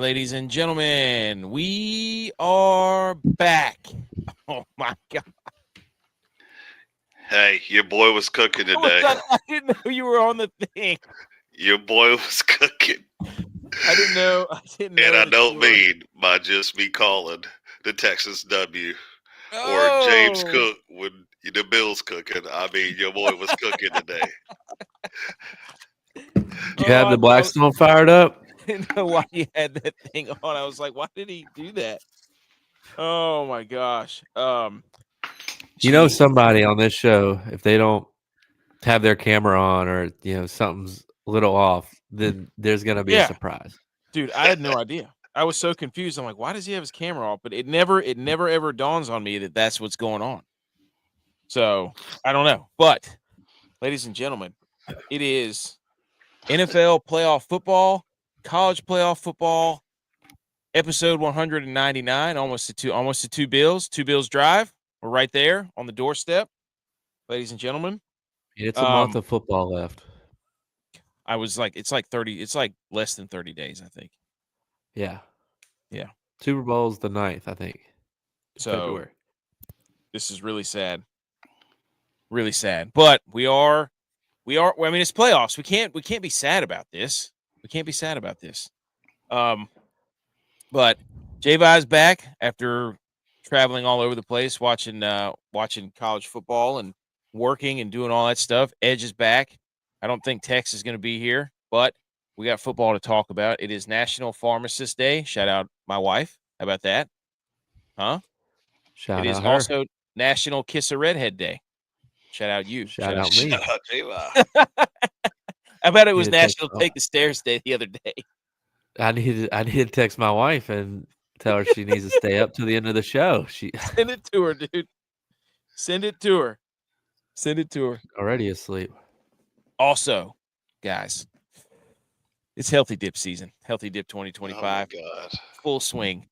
ladies and gentlemen. We are back. Oh, my God. Hey, your boy was cooking today. I didn't know you were on the thing. Your boy was cooking. I didn't know. And I don't mean by just me calling the Texas W or James Cook when the Bills cooking. I mean, your boy was cooking today. You have the Blackstone fired up? I didn't know why you had that thing on. I was like, why did he do that? Oh, my gosh. You know, somebody on this show, if they don't have their camera on or, something's a little off, then there's going to be a surprise. Dude, I had no idea. I was so confused. I'm like, why does he have his camera off? But it never ever dawns on me that that's what's going on. So I don't know. But ladies and gentlemen, it is NFL playoff football, college playoff football, episode 199, almost to two Bills drive. We're right there on the doorstep, ladies and gentlemen. It's a month of football left. I was like, it's like less than 30 days, I think. Yeah. Yeah. Super Bowl's the 9th, I think. So February. This is really sad. Really sad. But we are I mean, it's playoffs. We can't be sad about this. We can't be sad about this. But J-Vi's back after traveling all over the place, watching college football and working and doing all that stuff. Edge is back. I don't think Tex is going to be here, but we got football to talk about. It is National Pharmacist Day. Shout out my wife. How about that? Huh? Shout out It is her. also National Kiss a Redhead Day. Shout out you. Shout out me. Shout out J-Vi. How about it was National Take the Stairs Day the other day? I need to text my wife and tell her she needs to stay up to the end of the show. Send it to her, dude. Send it to her. Send it to her. Already asleep. Also, guys, it's Healthy Dip season. Healthy Dip 2025. Oh, my God. Full swing.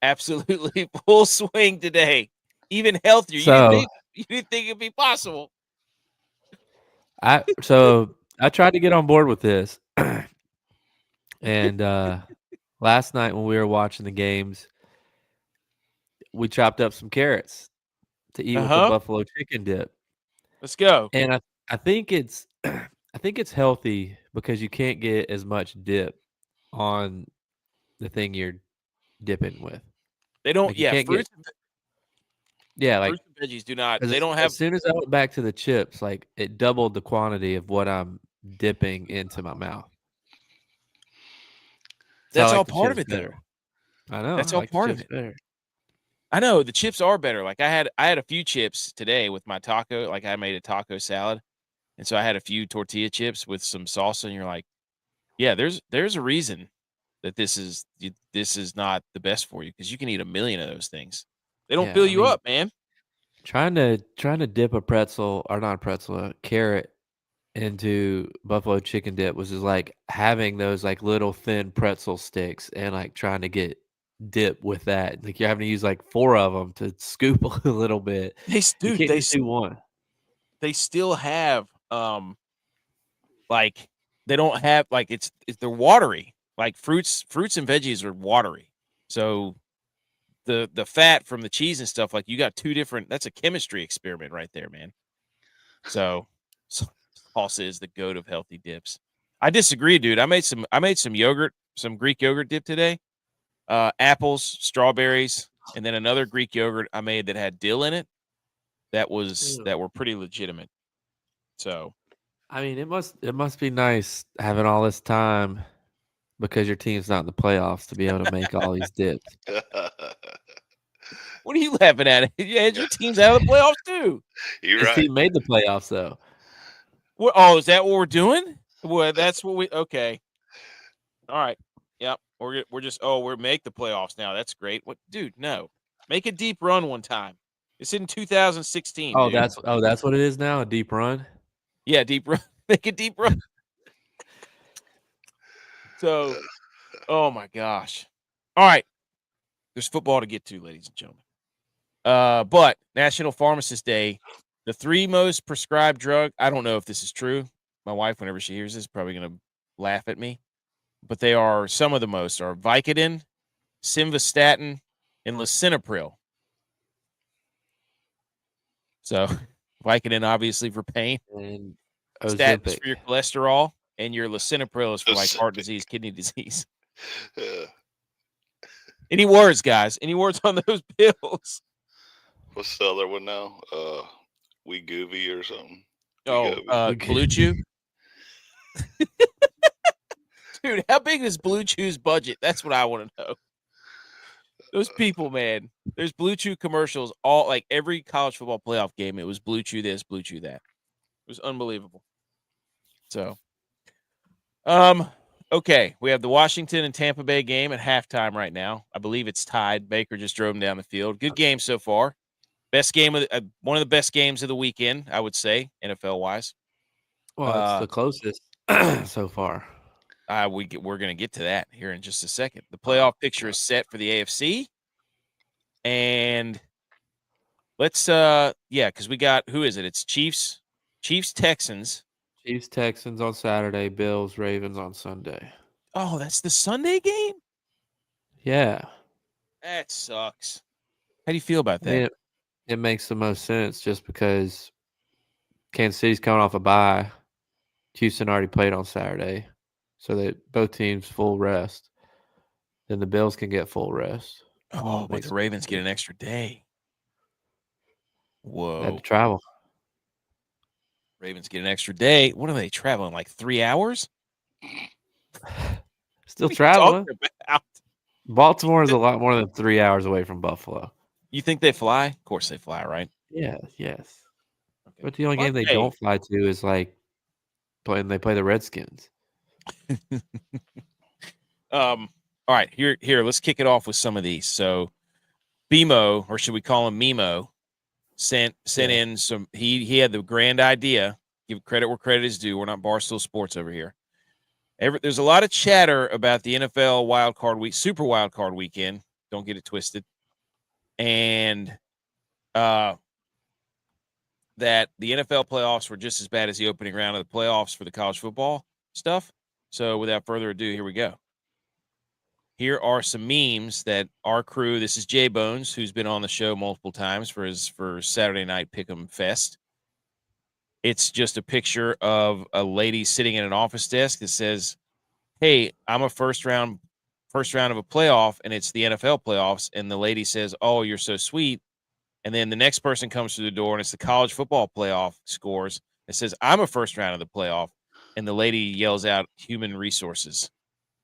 Absolutely full swing today. Even healthier. So, you didn't think it'd be possible. I tried to get on board with this. And last night when we were watching the games, we chopped up some carrots to eat with the buffalo chicken dip. Let's go. And I think it's healthy because you can't get as much dip on the thing you're dipping with. They don't. Fruits fruits and veggies do not. They don't have. As soon as I went back to the chips, like it doubled the quantity of what I'm dipping into my mouth. That's all part of it, though. I know. That's all part of it. Better. I know the chips are better. Like I had a few chips today with my taco. Like I made a taco salad, and so I had a few tortilla chips with some salsa. And you're like, yeah, there's a reason that this is not the best for you because you can eat 1 million of those things. They don't fill you up, man. Trying to dip a carrot into buffalo chicken dip was just like having those like little thin pretzel sticks and like trying to get dip with that. Like you're having to use like 4 of them to scoop a little bit. They do one. They still have like they don't have like they're watery. Like fruits and veggies are watery. So the fat from the cheese and stuff, like you got 2 different. That's a chemistry experiment right there, man. So salsa is the goat of healthy dips. I disagree, dude. I made some yogurt, some Greek yogurt dip today. Apples, strawberries, and then another Greek yogurt I made that had dill in it. That were pretty legitimate. So, I mean, it must be nice having all this time because your team's not in the playoffs to be able to make all these dips. What are you laughing at? Yeah, your team's out of the playoffs too. You're His right. team made the playoffs though. Is that what we're doing? Well, that's what we. Okay. All right. Yep. We're just. We're make the playoffs now. That's great. What, dude? No. Make a deep run one time. It's in 2016. Oh, dude. that's what it is now. A deep run. Yeah, deep run. Make a deep run. So, oh my gosh. All right. There's football to get to, ladies and gentlemen. But National Pharmacist Day, the 3 most prescribed drug. I don't know if this is true. My wife, whenever she hears this, is probably going to laugh at me. but they are some of the most are Vicodin, simvastatin, and lisinopril. So Vicodin obviously for pain, And statins Ozempic. for your cholesterol, and your lisinopril is for like heart Ozempic. disease, kidney disease. Yeah. Any words, guys? Any words on those pills? What's the other one now? Wegovy or something. Oh, Wegovy. Blue Chew. Dude, how big is Blue Chew's budget? That's what I want to know. Those people, man. There's Blue Chew commercials all like every college football playoff game. It was Blue Chew this, Blue Chew that. It was unbelievable. So, okay, we have the Washington and Tampa Bay game at halftime right now. I believe it's tied. Baker just drove them down the field. Good game so far. Best game of one of the best games of the weekend, I would say, NFL wise. Well, it's the closest so far. We're going to get to that here in just a second. The playoff picture is set for the AFC, and let's because we got who is it? It's Chiefs, Texans. Chiefs, Texans on Saturday. Bills, Ravens on Sunday. Oh, that's the Sunday game. Yeah, that sucks. How do you feel about that? I mean, it makes the most sense just because Kansas City's coming off a bye. Houston already played on Saturday, so that both teams full rest. Then the Bills can get full rest. Oh, but the Ravens get an extra day. Whoa. Had to travel. Ravens get an extra day. What are they traveling, like 3 hours? Still traveling. About? Baltimore is a lot more than 3 hours away from Buffalo. You think they fly? Of course they fly, right? Yeah, yes. Okay. But the only game they don't fly to is like when they play the Redskins. All right, here. Let's kick it off with some of these. So, BMO, or should we call him Mimo, sent in some. He had the grand idea. Give credit where credit is due. We're not Barstool Sports over here. There's a lot of chatter about the NFL wild card week, super wild card weekend. Don't get it twisted. And that the NFL playoffs were just as bad as the opening round of the playoffs for the college football stuff. So without further ado, here we go. Here are some memes that our crew, this is Jay Bones, who's been on the show multiple times for Saturday Night Pick'em Fest. It's just a picture of a lady sitting at an office desk that says, "Hey, I'm a first round of a playoff, and it's the NFL playoffs." And the lady says, "Oh, you're so sweet." And then the next person comes through the door, and it's the college football playoff scores. It says, "I'm a first round of the playoff." And the lady yells out, "Human resources.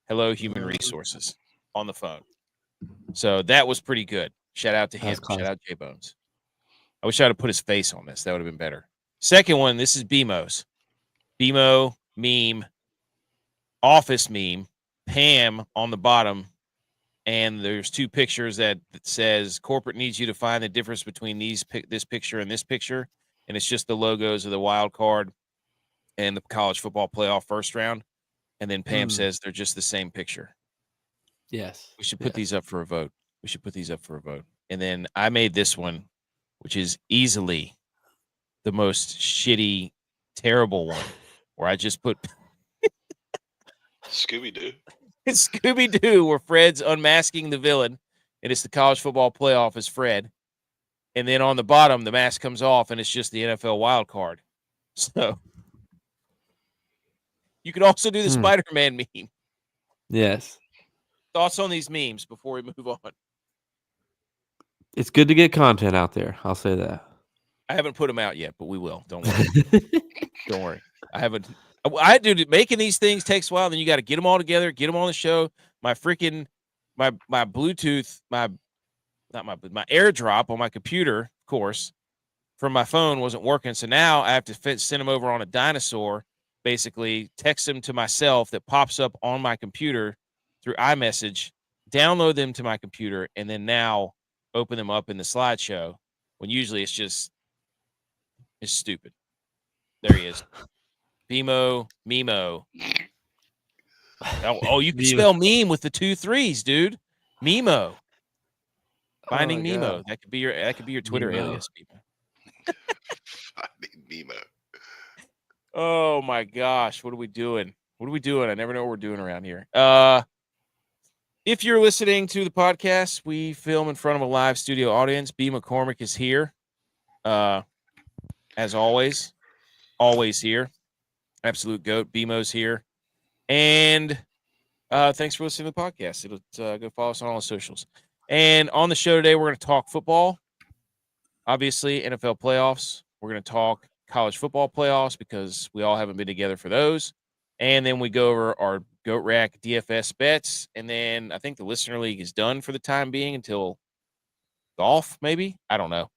Hello, human resources," on the phone. So that was pretty good. Shout out to him. Shout out Jay Bones. I wish I had put his face on this. That would have been better. Second one, this is BMO's. BMO meme, office meme, Pam on the bottom. And there's two pictures that says corporate needs you to find the difference between this picture and this picture. And it's just the logos of the wild card and the college football playoff first round. And then Pam says they're just the same picture. Yes. We should put these up for a vote. And then I made this one, which is easily the most shitty, terrible one, where I just put Scooby-Doo. It's Scooby-Doo, where Fred's unmasking the villain, and it's the college football playoff as Fred. And then on the bottom, the mask comes off, and it's just the NFL wild card. So you could also do the Spider-Man meme. Yes. Thoughts on these memes before we move on? It's good to get content out there. I'll say that. I haven't put them out yet, but we will. Don't worry. Don't worry. I do making these things takes a while. Then you got to get them all together, get them on the show. My freaking my Bluetooth, my AirDrop on my computer, of course, from my phone wasn't working. So now I have to send them over on a dinosaur. Basically, text them to myself that pops up on my computer through iMessage. Download them to my computer, and then now open them up in the slideshow. When usually it's stupid. There he is. Mimo. Oh, you can spell meme with the 2 3s, dude. Mimo. Finding Mimo. That could be your Twitter alias, people. Finding Mimo. Oh my gosh, what are we doing? What are we doing? I never know what we're doing around here. If you're listening to the podcast, we film in front of a live studio audience. B. McCormick is here. As always here. Absolute GOAT. BMO's here. And thanks for listening to the podcast. It'll go follow us on all the socials. And on the show today, we're going to talk football. Obviously, NFL playoffs. We're going to talk college football playoffs because we all haven't been together for those. And then we go over our Goat Rack DFS bets. And then I think the Listener League is done for the time being until golf, maybe. I don't know.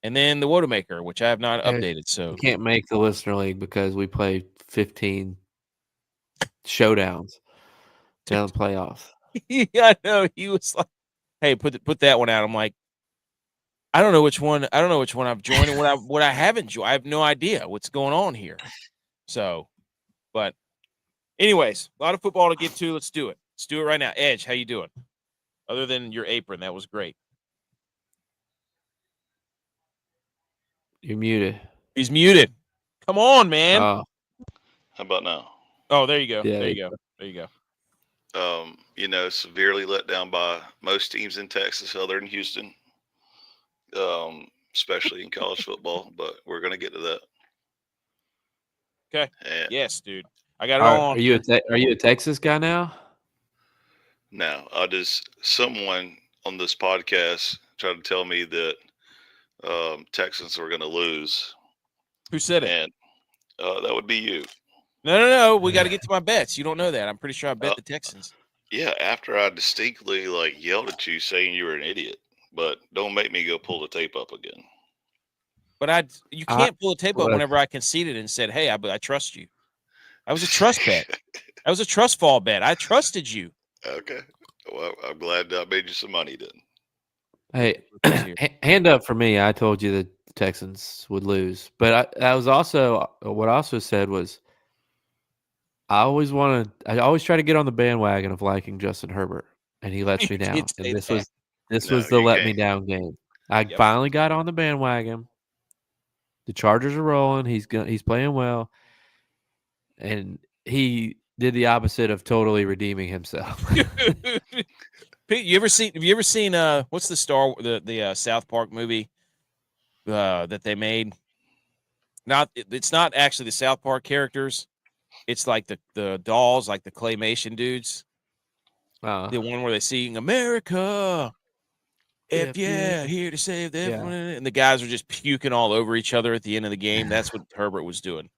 And then the Wodamaker, which I have not updated. So you can't make the Listener League because we play 15 showdowns down the playoffs. Yeah, I know. He was like, "Hey, put that one out." I'm like, I don't know which one I've joined and what I haven't joined. I have no idea what's going on here. So, but anyways, a lot of football to get to. Let's do it. Let's do it right now. Edge, how you doing? Other than your apron, that was great. You're muted. He's muted. Come on, man. Oh, How about now? Oh, there you go. Yeah, There you go. There you go. Severely let down by most teams in Texas other than Houston, especially in college football, but we're going to get to that. Okay. And Yes, dude. I got it all on. Are you a Texas guy now? now, someone on this podcast tried to tell me that Texans were going to lose, Who said it? and that would be you. No. We got to get to my bets. You don't know that. I'm pretty sure I bet the Texans. Yeah, after I distinctly yelled at you saying you were an idiot, but don't make me go pull the tape up again. But you can't pull the tape up whenever I conceded and said, "Hey, I trust you." That was a trust bet. That was a trust fall bet. I trusted you. Okay. Well, I'm glad I made you some money then. Hey, hand up for me. I told you the Texans would lose, but I was also what I also said was I always try to get on the bandwagon of liking Justin Herbert, and he lets me down. And this was the let me down game. I finally got on the bandwagon. The Chargers are rolling. He's playing well, and he did the opposite of totally redeeming himself. Pete, have you ever seen what's the South Park movie that they made? It's not actually the South Park characters. It's like the dolls, like the claymation dudes. The one where they sing America. Here to save them. Yeah. And the guys are just puking all over each other at the end of the game. That's what Herbert was doing.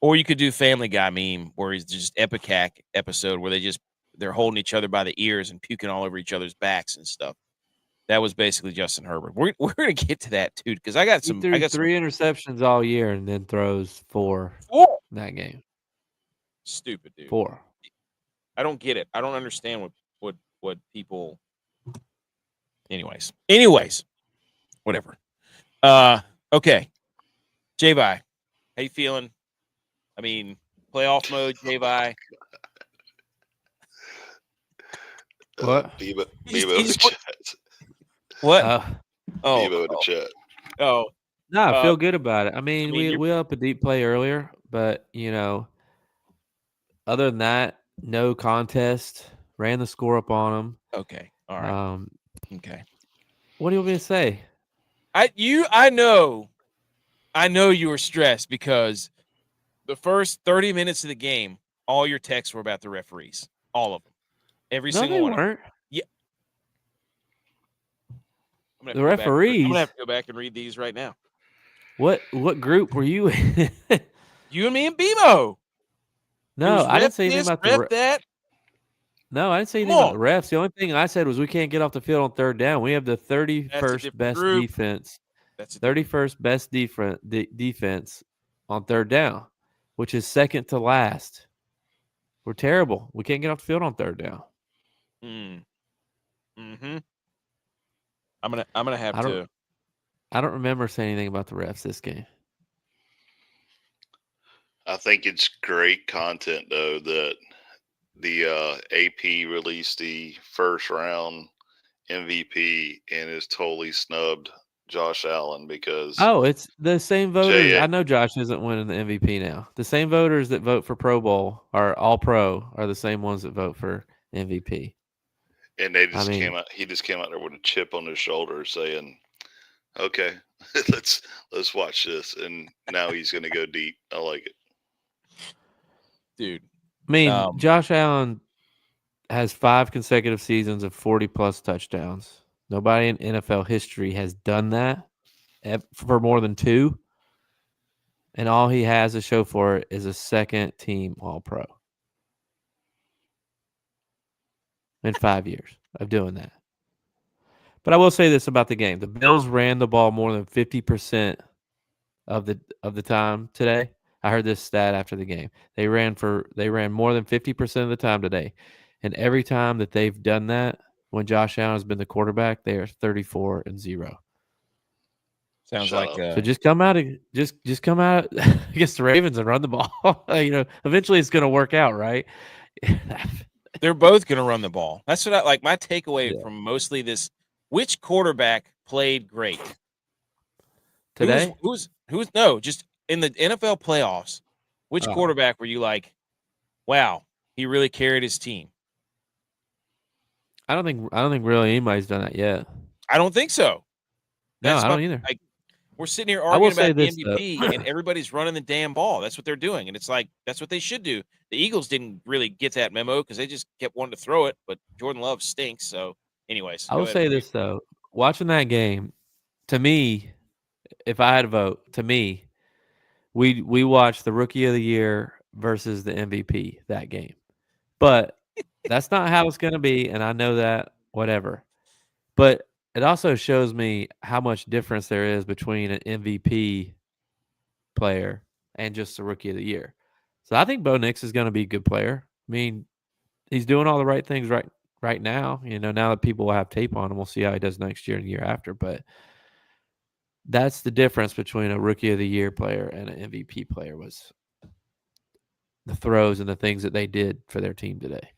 Or you could do Family Guy meme where he's just Epicac episode where they're holding each other by the ears and puking all over each other's backs and stuff. That was basically Justin Herbert. We're gonna get to that too because I got three interceptions all year and then throws four in that game. Stupid dude. 4. I don't get it. I don't understand what people. Anyways, whatever. Okay. J-Vi, how you feeling? I mean, playoff mode, J-Vi. What? Bebo in the chat. What? Bebo in the chat. Oh. No, I feel good about it. I mean we up a deep play earlier, but other than that, no contest. Ran the score up on them. Okay. All right. Okay. What do you want me to say? I know you were stressed because the first 30 minutes of the game, all your texts were about the referees. All of them. Every single one. Weren't. Yeah. The referees. I'm gonna have to go back and read these right now. What group were you in? You and me and BMO. No, I didn't say anything about that. No, I didn't say anything about the refs. The only thing I said was we can't get off the field on third down. We have the 31st best defense. That's 31st best defense on third down, which is second to last. We're terrible. We can't get off the field on third down. Mm-hmm. I'm gonna have to. I don't remember saying anything about the refs this game. I think it's great content though that the AP released the first round MVP and is totally snubbed Josh Allen because Oh, it's the same voters. J.A. I know Josh isn't winning the MVP now. The same voters that vote for Pro Bowl or All Pro are the same ones that vote for MVP. and they I just mean, came out. He just came out there with a chip on his shoulder, saying, "Okay, let's watch this." And now he's going to go deep. I like it, dude. I mean, Josh Allen has 5 consecutive seasons of 40-plus touchdowns. Nobody in NFL history has done that for more than 2. And all he has to show for it is a second-team All-Pro in 5 years of doing that. But I will say this about the game: the Bills ran the ball more than 50% of the time today. I heard this stat after the game. They ran more than 50% of the time today, and every time that they've done that, when Josh Allen has been the quarterback, they are 34-0. Sounds Shut like up. So just come out against the Ravens and run the ball. Eventually it's going to work out, right? they're both going to run the ball. That's what I like. My takeaway Yeah. from mostly this: which quarterback played great Today? Who's no, just in the NFL playoffs. Which quarterback were you like, wow, he really carried his team? I don't think really anybody's done that yet. I don't think so. No, I don't either. Like, we're sitting here I will arguing say about the this, MVP, and everybody's running the damn ball. That's what they're doing, and it's like that's what they should do. The Eagles didn't really get that memo because they just kept wanting to throw it, but Jordan Love stinks. So, anyways, I will say this though: watching that game, to me, if I had to vote, to me, we watched the Rookie of the Year versus the MVP that game, but that's not how it's going to be, and I know that. Whatever, but it also shows me how much difference there is between an MVP player and just the Rookie of the Year. So I think Bo Nix is going to be a good player. I mean, he's doing all the right things right now. Now that people will have tape on him, we'll see how he does next year and the year after. But that's the difference between a Rookie of the Year player and an MVP player was the throws and the things that they did for their team today.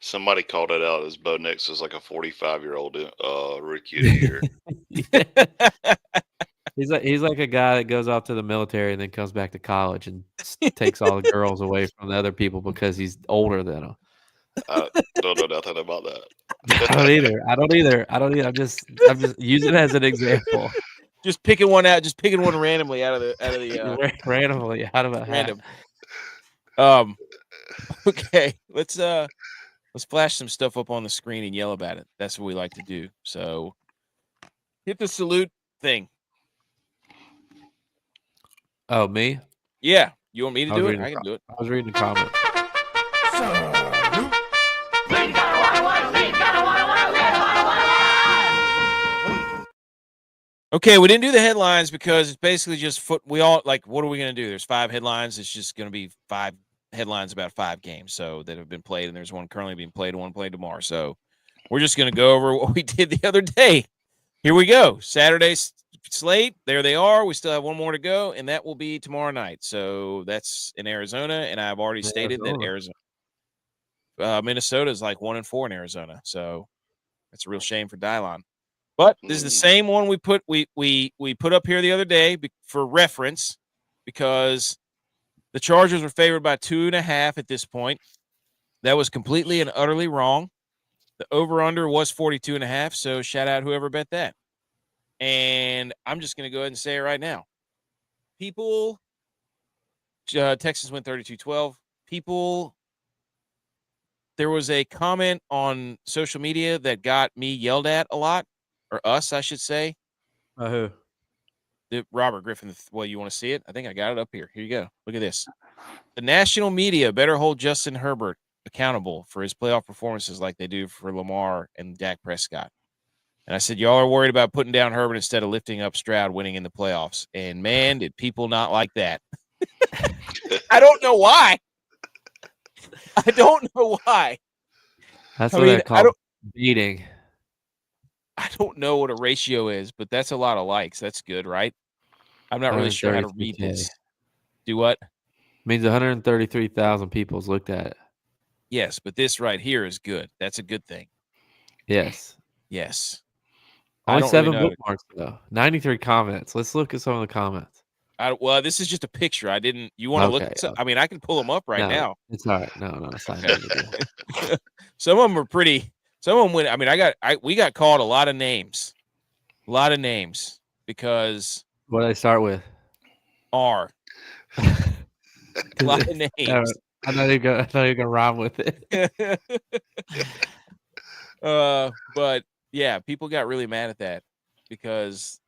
Somebody called it out as Bo Nix is like a 45-year-old Rookie of the Year. He's like a guy that goes off to the military and then comes back to college and takes all the girls away from the other people because he's older than them. I don't know nothing about that. I don't either. I'm just using it as an example. Just picking one out, just picking one randomly out of the randomly out of a random. Okay, let's flash some stuff up on the screen and yell about it. That's what we like to do. So hit the salute thing. Oh, me? Yeah. You want me to do it? I can do it. I was reading the comments. Okay, we didn't do the headlines because it's basically just we all like, what are we going to do? There's 5 headlines. It's just going to be 5 headlines about 5 games that have been played, and there's one currently being played and one played tomorrow. So we're just going to go over what we did the other day. Here we go. Saturday slate. There they are. We still have one more to go, and that will be tomorrow night. So that's in Arizona, and I've already stated that Arizona. Minnesota is like 1-4 in Arizona. So that's a real shame for DYLON. But this is the same one we put up here the other day for reference because the Chargers were favored by 2.5 at this point. That was completely and utterly wrong. The over-under was 42.5, so shout out whoever bet that. And I'm just going to go ahead and say it right now. People, Texans went 32-12. People, there was a comment on social media that got me yelled at a lot. Or us, I should say. Who? The Robert Griffin. Well, you want to see it? I think I got it up here. Here you go. Look at this. The national media better hold Justin Herbert accountable for his playoff performances like they do for Lamar and Dak Prescott. And I said, y'all are worried about putting down Herbert instead of lifting up Stroud winning in the playoffs. And, man, did people not like that. I don't know why. I don't know why. That's what I call beating. I don't know what a ratio is, but that's a lot of likes. That's good, right? I'm not really sure how to read this. Do what? Means 133,000 people's looked at it. Yes, but this right here is good. That's a good thing. Yes. Yes. I Only don't 7 really know. bookmarks though. 93 comments. Let's look at some of the comments. Well, this is just a picture. I didn't. You want to look? Okay. I mean, I can pull them up right No, now. it's all right. No, it's not Okay. a big deal. Some of them are pretty. Some of them went. I mean, we got called a lot of names, because What do I start with? R. A lot of names. I know you're gonna rhyme with it. But yeah, people got really mad at that because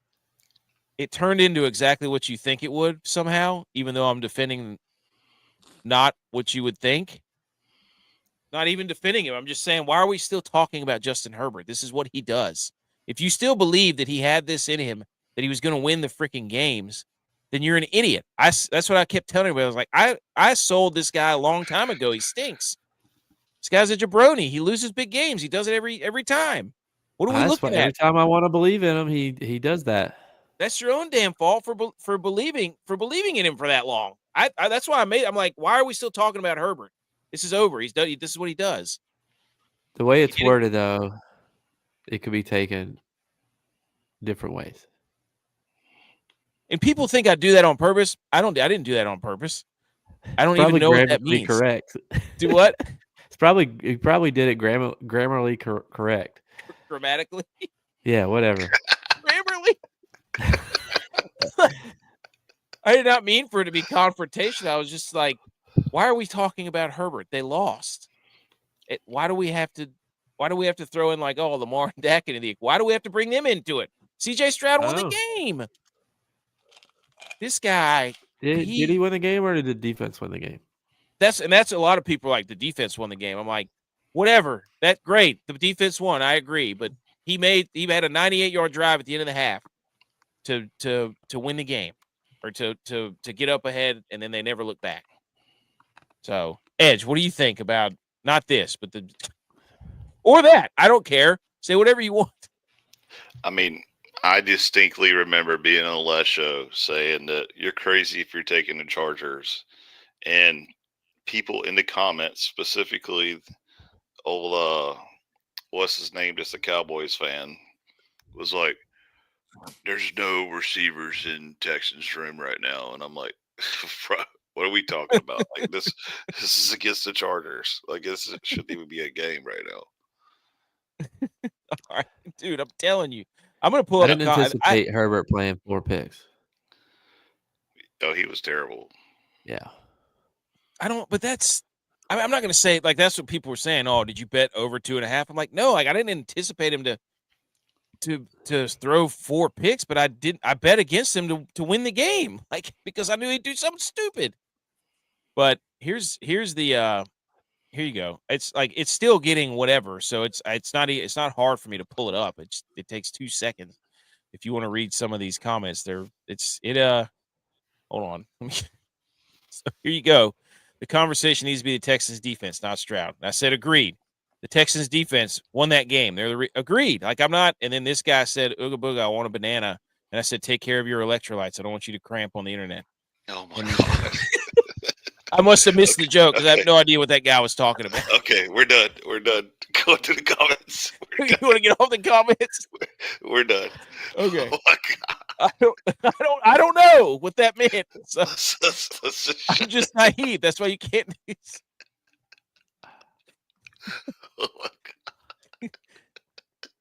it turned into exactly what you think it would somehow, even though I'm defending not what you would think. Not even defending him. I'm just saying, why are we still talking about Justin Herbert? This is what he does. If you still believe that he had this in him, that he was going to win the freaking games, then you're an idiot. That's what I kept telling everybody. I was like, I sold this guy a long time ago. He stinks. This guy's a jabroni. He loses big games. He does it every time. What are we looking at? Every time I want to believe in him, he does that. That's your own damn fault for believing in him for that long. That's why I'm like, why are we still talking about Herbert? This is over. He's done. This is what he does. The way it's worded, though, it could be taken different ways. And people think I do that on purpose. I didn't do that on purpose. I don't even know what that means. Correct. Do what? He probably did it grammarly correct. Grammatically? Yeah, whatever. Grammarly? I did not mean for it to be confrontation. I was just like, why are we talking about Herbert? They lost. Why do we have to throw in like, oh, Lamar and Dak into the? Why do we have to bring them into it? CJ Stroud won the game. This guy did he win the game or did the defense win the game? That's a lot of people like the defense won the game. I'm like, whatever. That's great. The defense won. I agree, but he had a 98-yard drive at the end of the half to win the game, or to get up ahead, and then they never look back. So, Edge, what do you think about not this, but or that? I don't care. Say whatever you want. I mean, I distinctly remember being on the last show saying that you're crazy if you're taking the Chargers, and people in the comments, specifically old what's his name, just a Cowboys fan, was like, there's no receivers in Texans room right now. And I'm like, what are we talking about? Like this is against the Chargers. Like this shouldn't even be a game right now. All right, dude, I'm telling you. I'm going to pull up. I didn't anticipate Herbert playing 4 picks. Oh, he was terrible. Yeah. But I'm not going to say like that's what people were saying. Oh, did you bet over 2.5? I'm like, no, like I didn't anticipate him to throw 4 picks, but I bet against him to win the game, like because I knew he'd do something stupid. But here you go. It's like it's still getting whatever, so it's not hard for me to pull it up. It takes 2 seconds. If you want to read some of these comments, hold on. So here you go. The conversation needs to be the Texans defense, not Stroud. And I said, agreed. The Texans defense won that game. They're agreed. Like I'm not. And then this guy said, Ooga Booga, I want a banana. And I said, take care of your electrolytes. I don't want you to cramp on the internet. Oh my God. I must have missed the joke because I have no idea what that guy was talking about. Okay, we're done. Go to the comments. You want to get off the comments? We're done. Okay. Oh my God. I don't know what that meant. So let's I'm just naive. That's why you can't. Oh my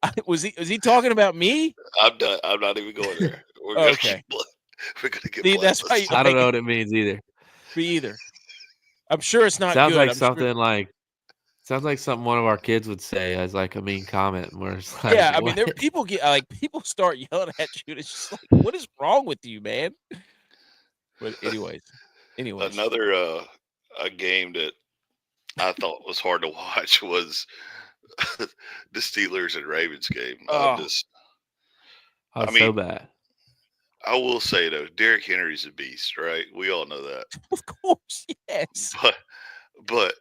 God. Was he talking about me? I'm done. I'm not even going there. We're gonna Okay. We're gonna get. See, that's why I don't know what it means either. Me either. I'm sure it's not. Sounds good. like I'm something sure. like. Sounds like something one of our kids would say as like a mean comment. Where it's like, yeah, I mean, people start yelling at you. And it's just like, what is wrong with you, man? But anyways, another a game that I thought was hard to watch was the Steelers and Ravens game. I mean, so bad. I will say though, Derrick Henry's a beast, right? We all know that. Of course, yes. But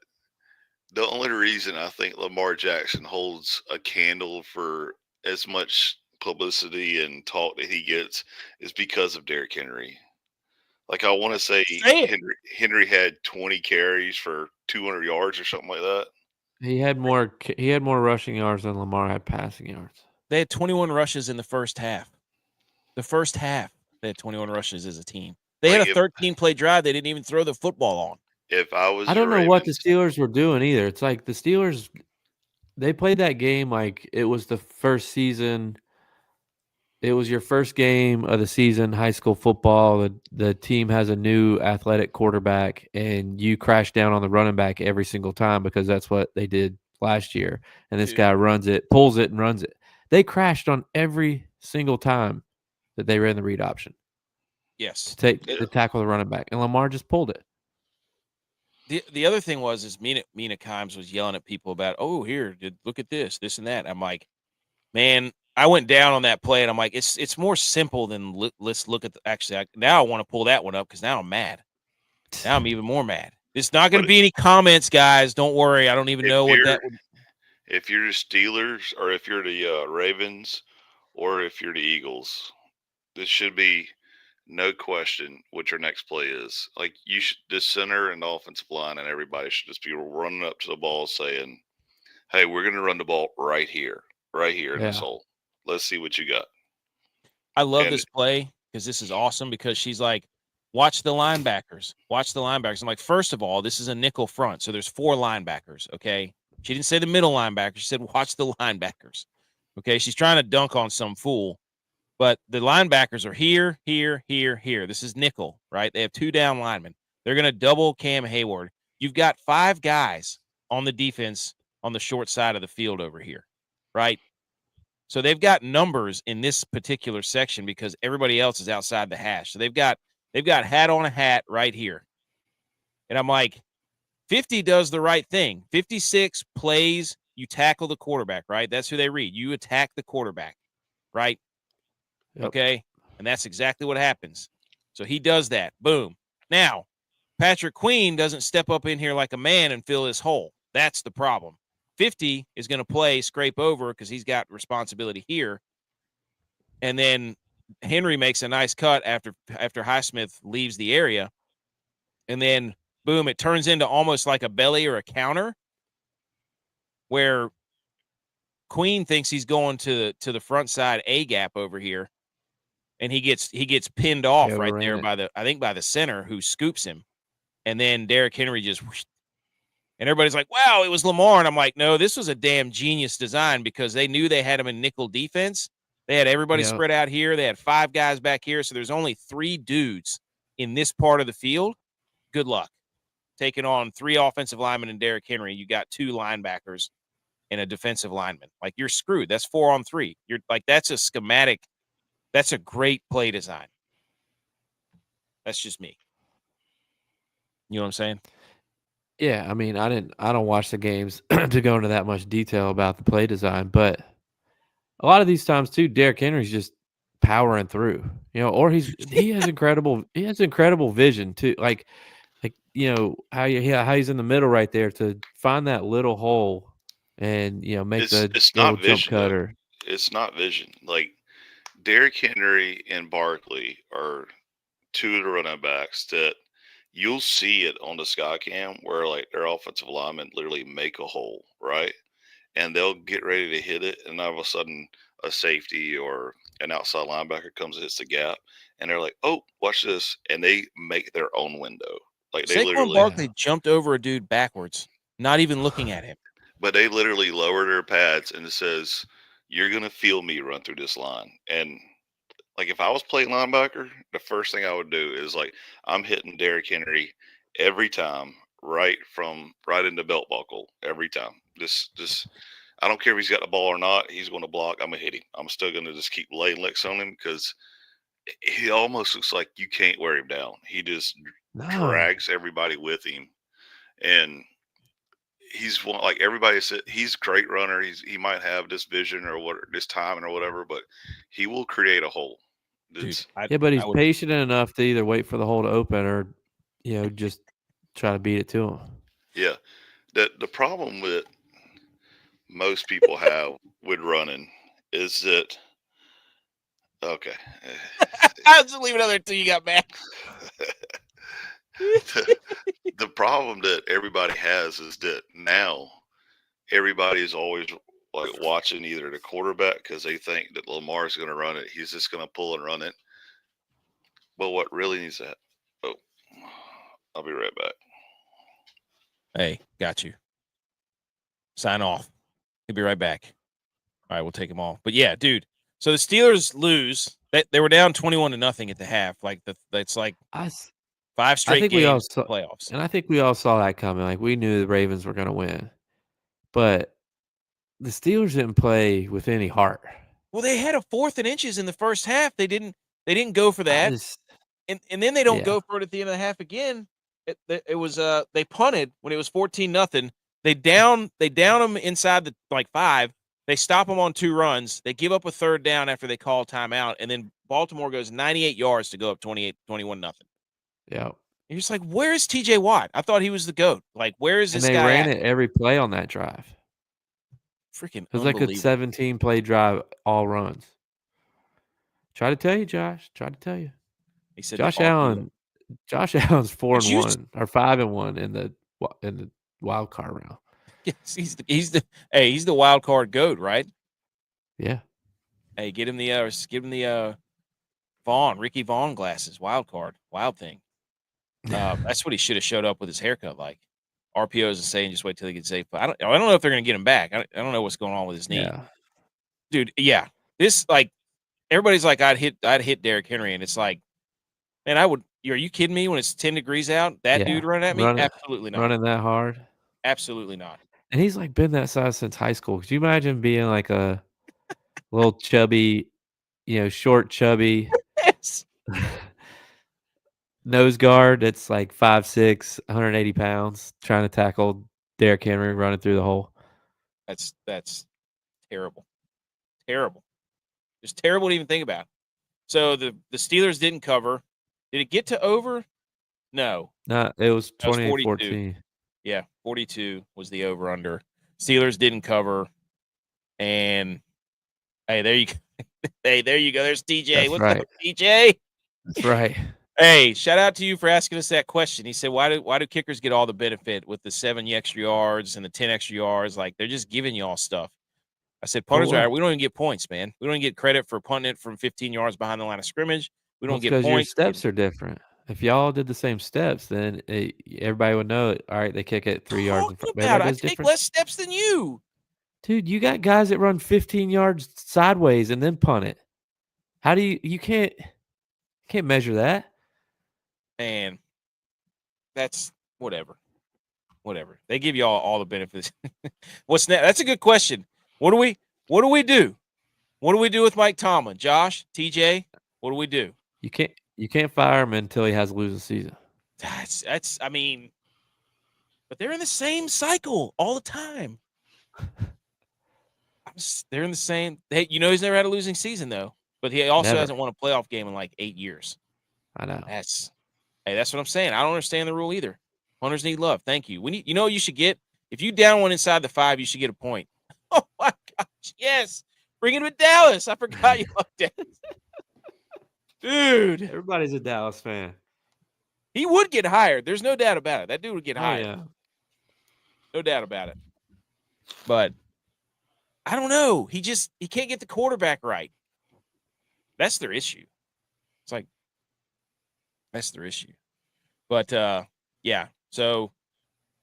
the only reason I think Lamar Jackson holds a candle for as much publicity and talk that he gets is because of Derrick Henry. Like I want to say Henry had 20 carries for 200 yards or something like that. He had more rushing yards than Lamar had passing yards. They had 21 rushes in the first half. The first half, they had 21 rushes as a team. They had a 13-play drive they didn't even throw the football on. If I was I don't know what the Steelers were doing either. It's like the Steelers, they played that game like it was the first season. It was your first game of the season, high school football. The team has a new athletic quarterback, and you crash down on the running back every single time because that's what they did last year. And this guy runs it, pulls it, and runs it. They crashed on every single time that they ran the read option. Yes. To tackle the running back. And Lamar just pulled it. The other thing is Mina Kimes was yelling at people about, look at this and that. I'm like, man, I went down on that play, and I'm like, it's more simple than let's look at now I want to pull that one up because now I'm mad. Now I'm even more mad. There's not going to be any comments, guys. Don't worry. I don't even know what that would. If you're the Steelers, or if you're the Ravens, or if you're the Eagles, this should be no question what your next play is. Like, the center and the offensive line and everybody should just be running up to the ball saying, hey, we're going to run the ball right here in this hole. Let's see what you got. I love this play because this is awesome because she's like, watch the linebackers. I'm like, first of all, this is a nickel front. So there's 4 linebackers, okay? She didn't say the middle linebackers. She said, watch the linebackers, okay? She's trying to dunk on some fool. But the linebackers are here. This is nickel, right? They have 2 down linemen. They're going to double Cam Hayward. You've got 5 guys on the defense on the short side of the field over here, right? So they've got numbers in this particular section because everybody else is outside the hash. So they've got hat on a hat right here. And I'm like, 50 does the right thing. 56 plays, you tackle the quarterback, right? That's who they read. You attack the quarterback, right? Yep. Okay, and that's exactly what happens. So he does that. Boom. Now, Patrick Queen doesn't step up in here like a man and fill this hole. That's the problem. 50 is going to scrape over because he's got responsibility here. And then Henry makes a nice cut after Highsmith leaves the area. And then, boom, it turns into almost like a belly or a counter where Queen thinks he's going to the front side A gap over here. And he gets pinned off right there by the center who scoops him. And then Derrick Henry just whoosh, and everybody's like, wow, it was Lamar. And I'm like, no, this was a damn genius design because they knew they had him in nickel defense. They had everybody spread out here. They had 5 guys back here. So there's only 3 dudes in this part of the field. Good luck. Taking on 3 offensive linemen and Derrick Henry. You got 2 linebackers and a defensive lineman. Like, you're screwed. That's 4 on 3. You're like, that's a schematic. That's a great play design. That's just me. You know what I'm saying? Yeah, I mean, I don't watch the games to go into that much detail about the play design, but a lot of these times too, Derrick Henry's just powering through, or he has incredible vision too. Like how he's in the middle right there to find that little hole and make the little jump cutter. It's not vision. Like, Derrick Henry and Barkley are 2 of the running backs that you'll see it on the sky cam where, like, their offensive linemen literally make a hole, right? And they'll get ready to hit it, and all of a sudden a safety or an outside linebacker comes and hits the gap, and they're like, oh, watch this, and they make their own window. Like, they Saquon Barkley jumped over a dude backwards, not even looking at him. But they literally lower their pads, and it says, you're going to feel me run through this line. And, like, if I was playing linebacker, the first thing I would do is, like, I'm hitting Derrick Henry every time, right in the belt buckle every time. Just I don't care if he's got the ball or not. He's going to block. I'm going to hit him. I'm still going to just keep laying licks on him because he almost looks like you can't wear him down. He just drags everybody with him. And he's like everybody said, he's a great runner. He might have this vision or this timing or whatever, but he will create a hole. Dude, but he's patient enough to either wait for the hole to open or, just try to beat it to him. Yeah. The problem with most people have with running is that, okay. I'll just leave it there until you got back. The problem that everybody has is that now everybody is always like watching either the quarterback because they think that Lamar is going to run it. He's just going to pull and run it. But what really needs that? Oh, I'll be right back. Hey, got you. Sign off. He'll be right back. All right, we'll take him off. But yeah, dude. So the Steelers lose. They were down 21-0 at the half. Like that's like I 5 straight think games we all in saw, the playoffs. and I think we all saw that coming. Like we knew the Ravens were going to win, but the Steelers didn't play with any heart. Well, they had a 4th and inches in the first half. They didn't go for that, and then they don't go for it at the end of the half again. It was they punted when it was 14-0. They down them inside the 5. They stop them on 2 runs. They give up a 3rd down after they call timeout, and then Baltimore goes 98 yards to go up 21-0. Yeah. You're just like, where is TJ Watt? I thought he was the GOAT. Like, where is this guy? And they ran at? it every play on that drive. Freaking it was like a 17-play drive, all runs. Try to tell you, Josh. Try to tell you. He said Josh Allen's 4-1 or 5-1 in the wild card round. Yes, he's the wild card GOAT, right? Yeah. Hey, give him the Ricky Vaughn glasses, wild card, wild thing. That's what he should have showed up with his haircut like. RPOs and saying just wait till he gets safe. But I don't know if they're gonna get him back. I don't know what's going on with his knee. Yeah. Dude, yeah. This everybody's like I'd hit Derrick Henry, and it's like, man, I would. Are you kidding me? When it's 10 degrees out, that dude running at me? Absolutely not. Running that hard? Absolutely not. And he's been that size since high school. Could you imagine being like a little chubby, short, chubby Yes. nose guard that's 5'6", 180 pounds, trying to tackle Derrick Henry running through the hole? That's terrible. Terrible. It's terrible to even think about. So the Steelers didn't cover. Did it get to over? No. No, it was 28-14. Yeah, 42 was the over-under. Steelers didn't cover. And, hey, there you go. Hey, there you go. There's TJ. That's What's right. up, TJ? That's right. Hey, shout out to you for asking us that question. He said, why do kickers get all the benefit with the 7 extra yards and the 10 extra yards? Like, they're just giving y'all stuff. I said, punters are. We don't even get points, man. We don't even get credit for punting it from 15 yards behind the line of scrimmage. We don't get points. Because your steps are different. If y'all did the same steps, then everybody would know it. All right, they kick it 3 yards in front. I take less steps than you. Dude, you got guys that run 15 yards sideways and then punt it. How do you can't measure that? And that's whatever. Whatever. They give you all the benefits. What's next? That's a good question. What do we do? What do we do with Mike Tomlin? Josh, TJ, what do we do? You can't fire him until he has a losing season. That's I mean, but they're in the same cycle all the time. They're in the same. He's never had a losing season though, but he also hasn't won a playoff game in 8 years. I know. That's what I'm saying. I don't understand the rule either. Hunters need love. Thank you. You should get, if you down one inside the 5, you should get a point. Oh my gosh, yes. Bring him to Dallas. I forgot you loved Dallas. Dude. Everybody's a Dallas fan. He would get hired. There's no doubt about it. That dude would get hired. Yeah. No doubt about it. But I don't know. He can't get the quarterback right. That's their issue. It's that's their issue. But yeah. So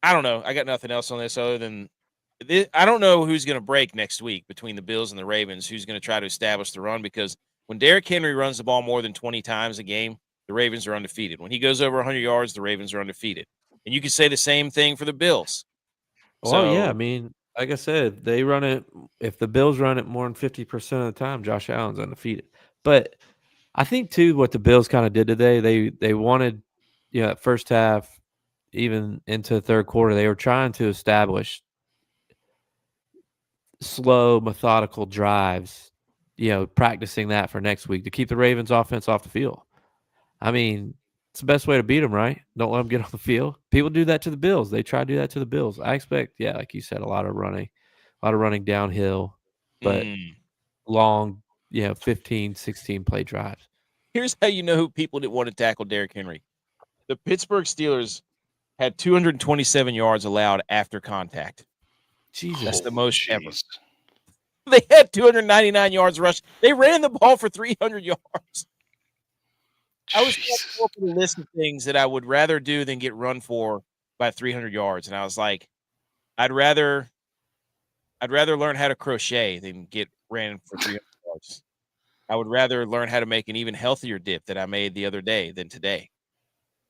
I don't know. I got nothing else on this other than I don't know who's going to break next week between the Bills and the Ravens, who's going to try to establish the run, because when Derrick Henry runs the ball more than 20 times a game, the Ravens are undefeated. When he goes over 100 yards, the Ravens are undefeated. And you can say the same thing for the Bills. Well, yeah, I mean, like I said, they run it. If the Bills run it more than 50% of the time, Josh Allen's undefeated. But I think, too, what the Bills kind of did today, they wanted, that first half, even into the third quarter, they were trying to establish slow, methodical drives, practicing that for next week to keep the Ravens offense off the field. I mean, it's the best way to beat them, right? Don't let them get on the field. People do that to the Bills. They try to do that to the Bills. I expect, like you said, a lot of running downhill, but long, 15, 16 play drives. Here's how you know who people didn't want to tackle Derrick Henry. The Pittsburgh Steelers had 227 yards allowed after contact. Jesus. That's the most ever. They had 299 yards rush. They ran the ball for 300 yards. I was trying to come up with a list of things that I would rather do than get run for by 300 yards, and I was like, I'd rather learn how to crochet than get ran for 300 yards. I would rather learn how to make an even healthier dip that I made the other day than today.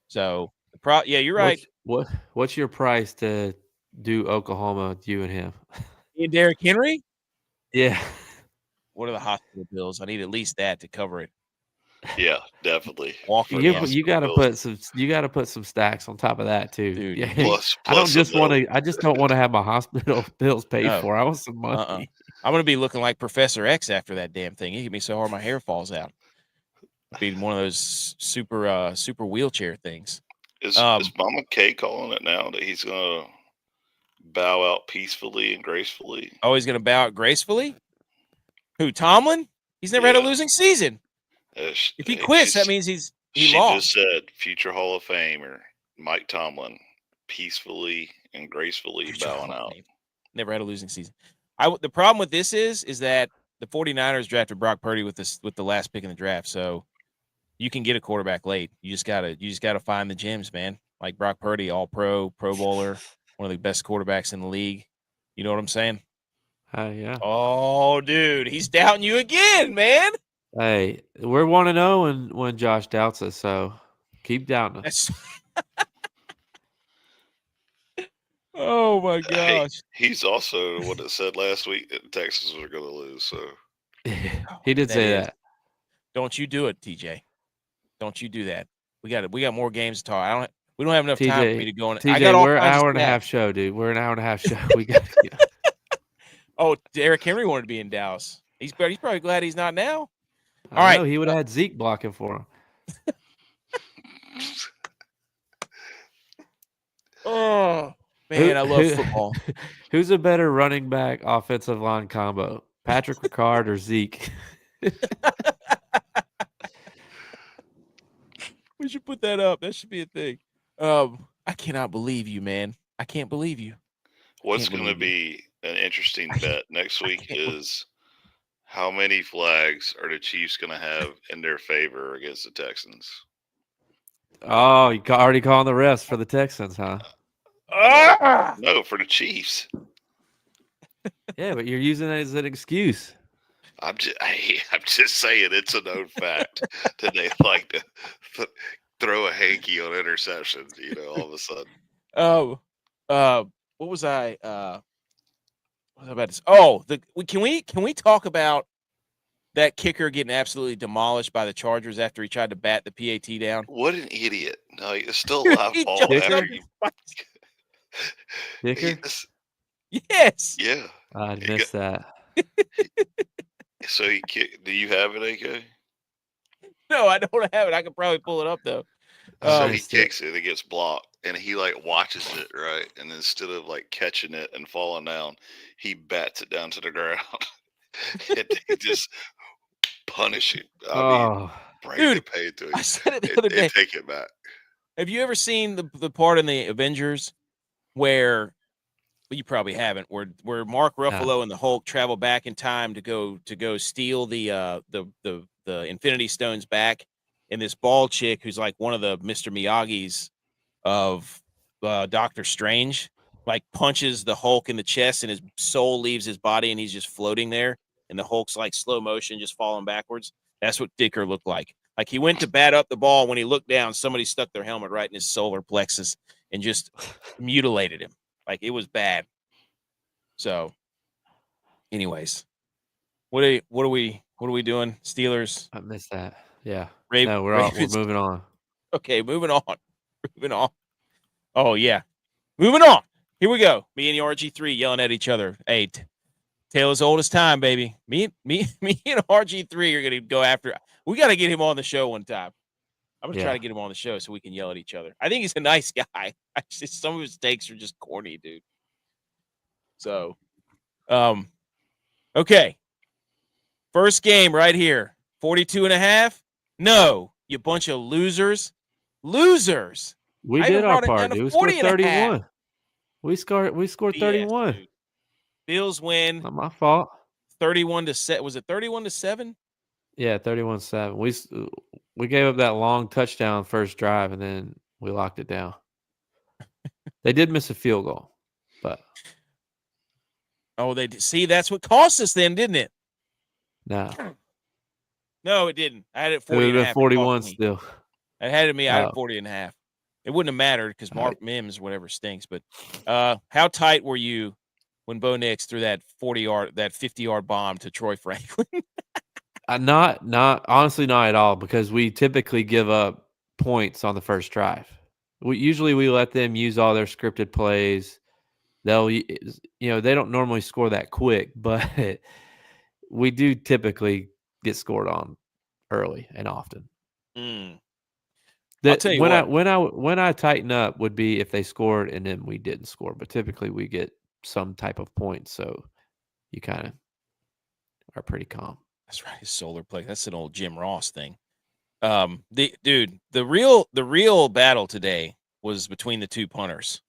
So, yeah, you're right. What's your price to do Oklahoma, you and him? Me and Derrick Henry? Yeah. What are the hospital bills? I need at least that to cover it. Yeah, definitely. Walking You in. got to put some stacks on top of that too. Dude, Yeah. Plus I just don't some want to have my hospital bills paid No. for. I want some money. I'm gonna be looking like Professor X after that damn thing. It hit me so hard my hair falls out. Be one of those super wheelchair things. Is Mama K calling it now that he's gonna bow out peacefully and gracefully? Oh, he's gonna bow out gracefully? Who, Tomlin? He's never had a losing season. If he quits, that means he she lost. Just said future Hall of Famer Mike Tomlin peacefully and gracefully Future bowing Hall of out. Fame. Never had a losing season. The problem with this is that the 49ers drafted Brock Purdy with the last pick in the draft, so you can get a quarterback late. You just gotta find the gems, man. Like Brock Purdy, all pro bowler, one of the best quarterbacks in the league. You know what I'm saying? Yeah. Oh, dude, he's doubting you again, man. Hey, we're 1-0 when Josh doubts us, so keep doubting us. Oh my gosh. Hey, he's also the one that said last week that the Texans were going to lose. So he did say that. Don't you do it, TJ. Don't you do that. We got more games to talk. We don't have enough time for me to go on. TJ, I got all we're an kinds of hour and a stats. half show, dude. We're an hour and a half show. We got to go. Oh, Derrick Henry wanted to be in Dallas. He's probably glad he's not now. All right, he would have had Zeke blocking for him. Oh man, I love football. Who's a better running back offensive line combo, Patrick Ricard or Zeke? We should put that up. That should be a thing. I cannot believe you, man. I can't believe you. What's going to be an interesting bet next week is how many flags are the Chiefs going to have in their favor against the Texans? Oh, you already calling the refs for the Texans, huh? No, for the Chiefs. Yeah, but you're using that as an excuse. I'm just saying it's a known fact that they like to throw a hanky on interceptions. All of a sudden. What was I? What was I about to say? Oh, can we talk about that kicker getting absolutely demolished by the Chargers after he tried to bat the PAT down? What an idiot! No, it's still a live ball after you. Kicker? Yes. Yeah. I missed that. So he kicked. Do you have it, AK? No, I don't have it. I could probably pull it up though. So he kicks it, it gets blocked, and he watches it, right? And instead of catching it and falling down, he bats it down to the ground. And he just punish it. Bring the pain to him. I said it the other day. Take it back. Have you ever seen the part in the Avengers where? Well, you probably haven't. Where Mark Ruffalo and the Hulk travel back in time to go steal the Infinity Stones back, and this bald chick who's like one of the Mr. Miyagi's of Doctor Strange, punches the Hulk in the chest, and his soul leaves his body, and he's just floating there, and the Hulk's slow motion, just falling backwards. That's what Dicker looked like. He went to bat up the ball. When he looked down, somebody stuck their helmet right in his solar plexus and just mutilated him. It was bad. So, anyways, what are we doing? Steelers. I missed that. Yeah. No, we're moving on. Okay, moving on. Oh yeah, moving on. Here we go. Me and the RG3 yelling at each other. Hey, tale as old as time, baby. Me and RG3 are gonna go after. We got to get him on the show one time. I'm gonna try to get him on the show so we can yell at each other. I think he's a nice guy. Some of his takes are just corny, dude. So, okay. First game right here. 42.5. No, you bunch of losers. Losers. We did our part, dude. We scored 31. We scored 31. Bills win. Not my fault. 31-7. Was it 31-7? Yeah, 31-7. We gave up that long touchdown first drive, and then we locked it down. They did miss a field goal, but see, that's what cost us then, didn't it? no. No, it didn't. I had it It would 40 and a have been half. 41 still. I had it me. I had Oh. 40 and a half. It wouldn't have mattered because All right. Mark Mims, whatever, stinks. But how tight were you when Bo Nix threw that 50-yard bomb to Troy Franklin? Not honestly, not at all, because we typically give up points on the first drive. Usually we let them use all their scripted plays. They don't normally score that quick, but we do typically get scored on early and often. I'll tell you when I tighten up would be if they scored and then we didn't score, but typically we get some type of point, so you kind of are pretty calm. That's right, his solar play. That's an old Jim Ross thing. The real battle today was between the two punters,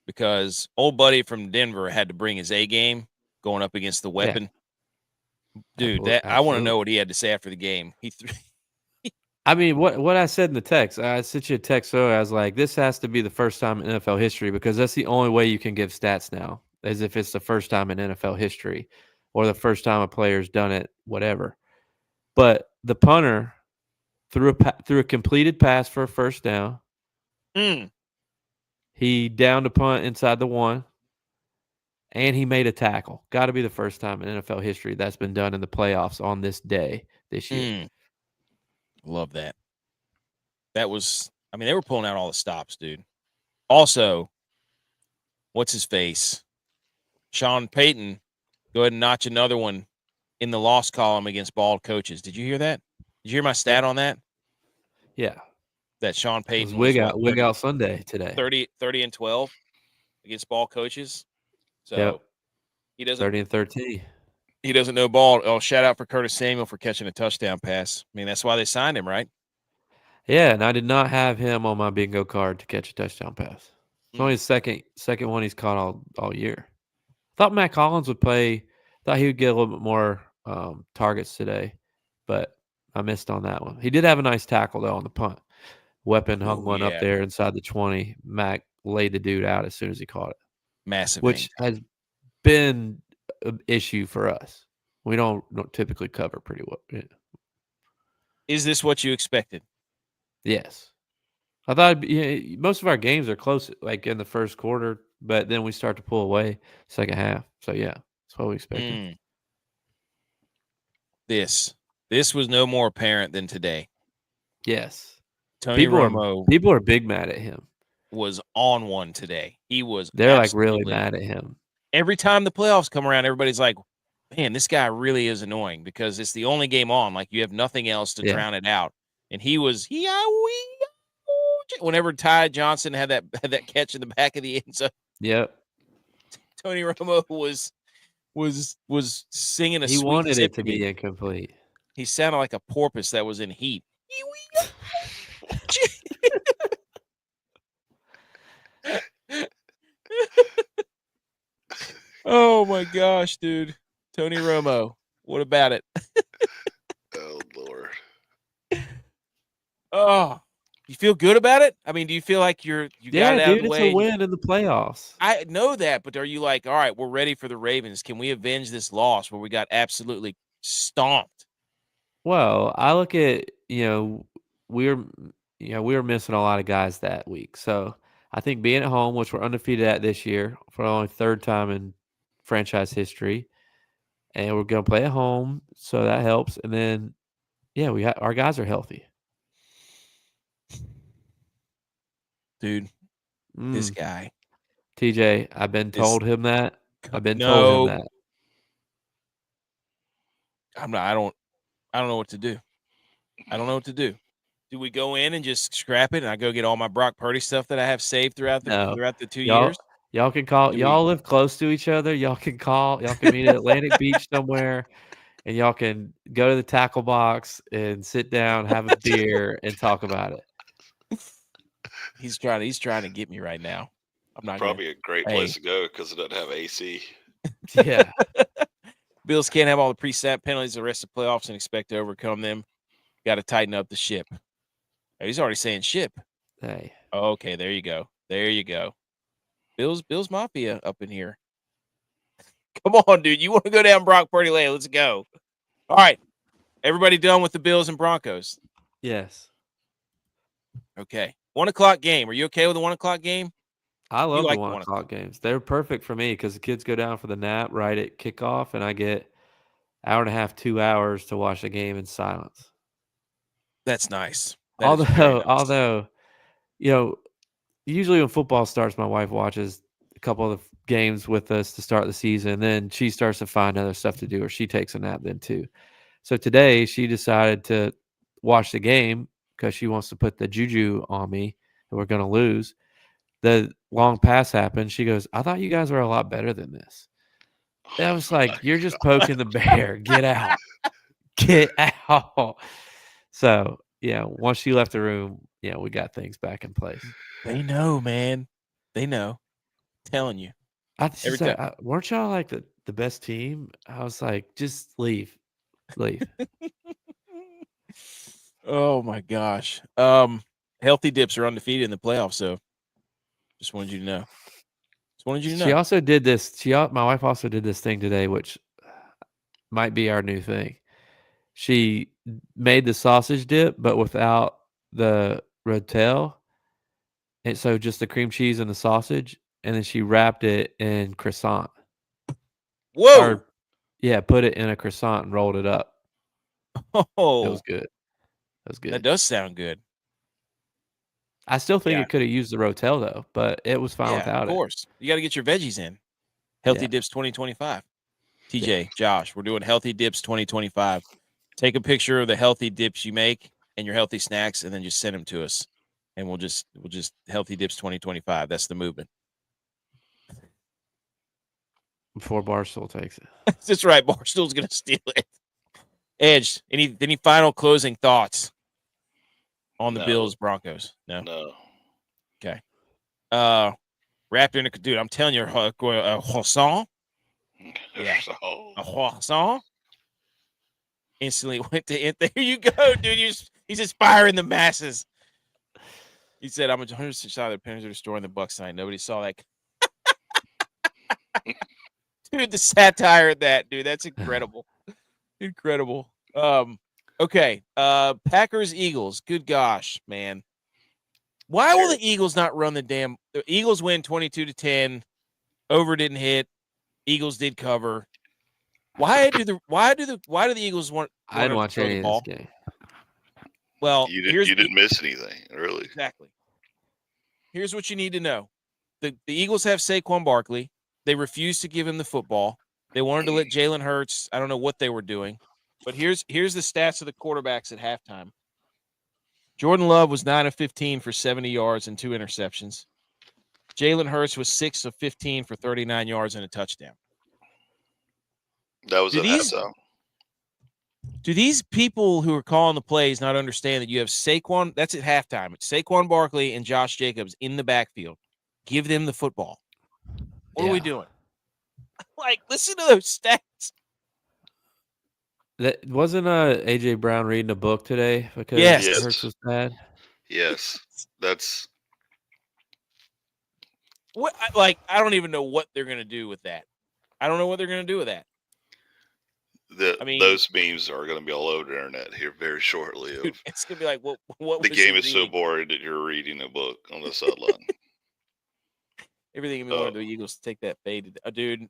because old buddy from Denver had to bring his A game going up against the weapon. Yeah. Dude, I want to know what he had to say after the game. I mean, what I said in the text, I sent you a text earlier. I was like, this has to be the first time in NFL history, because that's the only way you can give stats now, as if it's the first time in NFL history or the first time a player's done it, whatever. But the punter threw a completed pass for a first down. He downed a punt inside the 1, and he made a tackle. Got to be the first time in NFL history that's been done in the playoffs on this day this year. Love that. That was, I mean, they were pulling out all the stops, dude. Also, what's his face? Sean Payton, go ahead and notch another one in the loss column against bald coaches. Did you hear that? Did you hear my stat on that? Yeah. That Sean Payton was wig out Sunday today. 30-12 against ball coaches. So yep. He doesn't 30-13. He doesn't know ball. Oh, shout out for Curtis Samuel for catching a touchdown pass. I mean, that's why they signed him, right? Yeah, and I did not have him on my bingo card to catch a touchdown pass. It's only his second one he's caught all year. Thought Matt Collins would play. Thought he would get a little bit more targets today, but I missed on that one. He did have a nice tackle though on the punt. Weapon hung one up there inside the 20. Mac laid the dude out as soon as he caught it. Massive, which has been an issue for us. We don't typically cover pretty well. Yeah. Is this what you expected? Yes. I thought most of our games are close, like in the first quarter, but then we start to pull away second half. So yeah, that's what we expected. This was no more apparent than today. Yes. Tony Romo. People are big mad at him. Was on one today. He was. They're like really mad at him. Every time the playoffs come around, everybody's like, "Man, this guy really is annoying," because it's the only game on. Like you have nothing else to drown it out. And he was whenever Ty Johnson had that catch in the back of the end zone. Yep. Tony Romo was singing a He sweet wanted symphony. It to be incomplete. He sounded like a porpoise that was in heat. Oh my gosh, dude. Tony Romo. What about it? Oh Lord. Oh, you feel good about it? I mean, do you feel like you got it out of the way? It's a win in the playoffs. I know that, but are you like, all right, we're ready for the Ravens? Can we avenge this loss where we got absolutely stomped? Well, I look at, we were missing a lot of guys that week. So I think being at home, which we're undefeated at this year for only third time in franchise history, and we're going to play at home, so that helps. And then, our guys are healthy. Dude, this guy. TJ, I've been told him that. I've been told him that. I don't know what to do. I don't know what to do. Do we go in and just scrap it and I go get all my Brock Purdy stuff that I have saved throughout the 2 years? Y'all can call. Y'all live close to each other. Y'all can call. Y'all can meet at Atlantic Beach somewhere, and y'all can go to the tackle box and sit down, have a beer, and talk about it. He's trying to get me right now. I'm not probably a great place to go because it doesn't have AC. Yeah. Bills can't have all the pre-snap penalties the rest of the playoffs and expect to overcome them. Got to tighten up the ship. Oh, he's already saying ship. Hey. Oh, okay, there you go. There you go. Bills Mafia up in here. Come on, dude. You want to go down Brock Purdy Lane? Let's go. All right. Everybody done with the Bills and Broncos? Yes. Okay. 1 o'clock game. Are you okay with the 1 o'clock game? I love like the the 1 1 o'clock games. They're perfect for me because the kids go down for the nap right at kickoff, and I get hour and a half, 2 hours to watch the game in silence. That's nice. That is very nice. Although, usually when football starts, my wife watches a couple of games with us to start the season. And then she starts to find other stuff to do, or she takes a nap then too. So today she decided to watch the game because she wants to put the juju on me that we're going to lose. The long pass happened. She goes, I thought you guys were a lot better than this. And I was like, you're just poking the bear. Get out. Get out. So, once she left the room, we got things back in place. They know, man. They know. I'm telling you. Weren't y'all like the best team? I was like, just leave. Leave. Oh, my gosh. Healthy Dips are undefeated in the playoffs, so just wanted you to know. She also did this. My wife also did this thing today, which might be our new thing. She made the sausage dip, but without the rotel. And so just the cream cheese and the sausage. And then she wrapped it in croissant. Whoa. Put it in a croissant and rolled it up. Oh. It was good. That does sound good. I still think it could have used the rotel, though, but it was fine without it. Of course. You got to get your veggies in. Healthy Dips 2025. TJ, Josh, we're doing Healthy Dips 2025. Take a picture of the healthy dips you make and your healthy snacks, and then just send them to us. And we'll just Healthy Dips 2025. That's the movement. Before Barstool takes it. That's right. Barstool's going to steal it. Edge, any final closing thoughts on the Bills Broncos? No. Okay. Wrapped in a dude. I'm telling you, a croissant. Yeah, a croissant. Instantly went to it. There you go, dude. He's inspiring the masses. He said, "I'm 100% sure the Panthers are destroying the Bucs tonight." Nobody saw that. Dude, the satire of that, dude. That's incredible. Incredible. Okay. Packers, Eagles. Good gosh, man. Why will the Eagles not run the Eagles win 22-10. Over didn't hit. Eagles did cover. Why do the Eagles want I didn't watch any of this game? Well, you didn't miss anything, really. Exactly. Here's what you need to know. The Eagles have Saquon Barkley. They refused to give him the football. They wanted to let Jalen Hurts. I don't know what they were doing. But here's the stats of the quarterbacks at halftime. Jordan Love was 9 of 15 for 70 yards and 2 interceptions. Jalen Hurts was 6 of 15 for 39 yards and a touchdown. That was at halftime. Do these people who are calling the plays not understand that you have Saquon? That's at halftime. It's Saquon Barkley and Josh Jacobs in the backfield. Give them the football. What are we doing? Like, listen to those stats. That wasn't AJ Brown reading a book today because Hurts was bad. Yes, that's what. I don't even know what they're going to do with that. I don't know what they're going to do with that. Those memes are going to be all over the internet here very shortly. Dude, it's going to be like, what? The game is so boring that you're reading a book on the sideline. Everything we wanted the Eagles to take that fade, dude.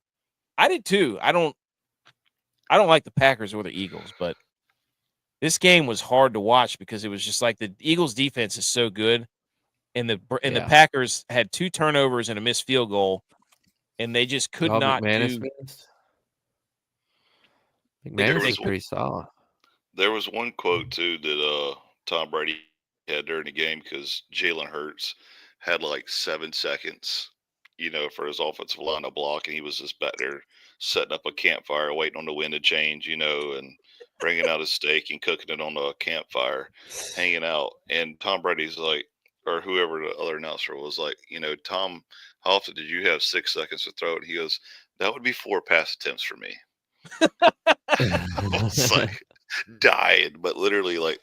I did too. I don't like the Packers or the Eagles, but this game was hard to watch because it was just like the Eagles' defense is so good, and the Packers had 2 turnovers and a missed field goal, and they just could not do. McManus is pretty solid. There was one quote too that Tom Brady had during the game because Jalen Hurts had like 7 seconds, for his offensive line to block, and he was just back there setting up a campfire, waiting on the wind to change, and bringing out a steak and cooking it on a campfire, hanging out. And Tom Brady's like, or whoever the other announcer was like, Tom, how often did you have 6 seconds to throw it? And he goes, that would be 4 pass attempts for me. It's like dying, but literally, like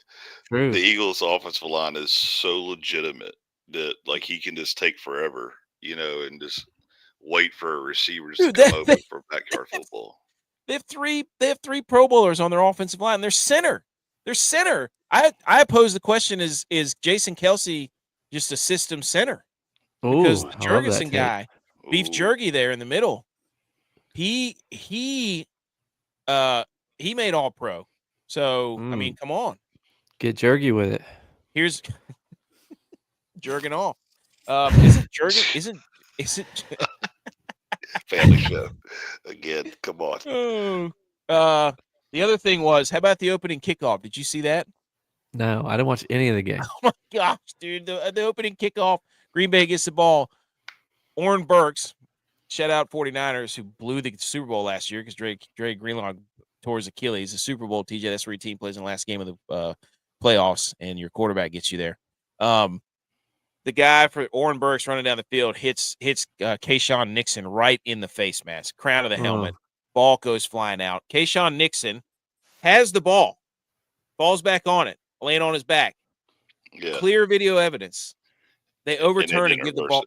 True. the Eagles' offensive line is so legitimate that like he can just take forever, and just wait for receivers to Dude, come open for backyard football. They have three Pro Bowlers on their offensive line. They're center. I pose the question: Is Jason Kelsey just a system center? Because Ooh, the I love that Jurgensen take. guy, Beef Ooh. Jergy, there in the middle, he made All Pro. So I mean, come on, Get jerky with it. here's Jurgen off. Isn't Family show again? Come on. Oh, the other thing was, how about the opening kickoff? Did you see that? No, I didn't watch any of the game. Oh my gosh, dude! The opening kickoff, Green Bay gets the ball. Oren Burks, shout out 49ers, who blew the Super Bowl last year because Dre Greenlaw tore his Achilles. The Super Bowl, TJ, that's where your team plays in the last game of the playoffs, and your quarterback gets you there. The guy for Oren Burks running down the field hits Kayshawn Nixon right in the face mask, crown of the helmet. Ball goes flying out. Kayshawn Nixon has the ball, falls back on it, laying on his back. Yeah. Clear video evidence. They overturn and give the ball.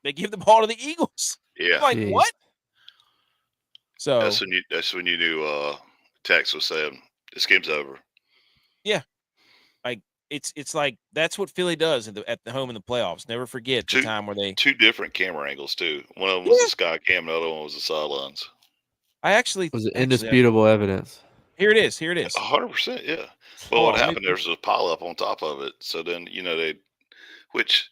They give the ball to the Eagles. Yeah. I'm like, Jeez. what? So that's when you knew Tex was saying this game's over. Yeah. Like it's like that's what Philly does at the home in the playoffs. Never forget the time where they two different camera angles too. One of them was the sky cam, the other one was the sidelines. I actually was it indisputable evidence. Here it is. 100%, yeah. But what happened, there was a pile up on top of it. So then, which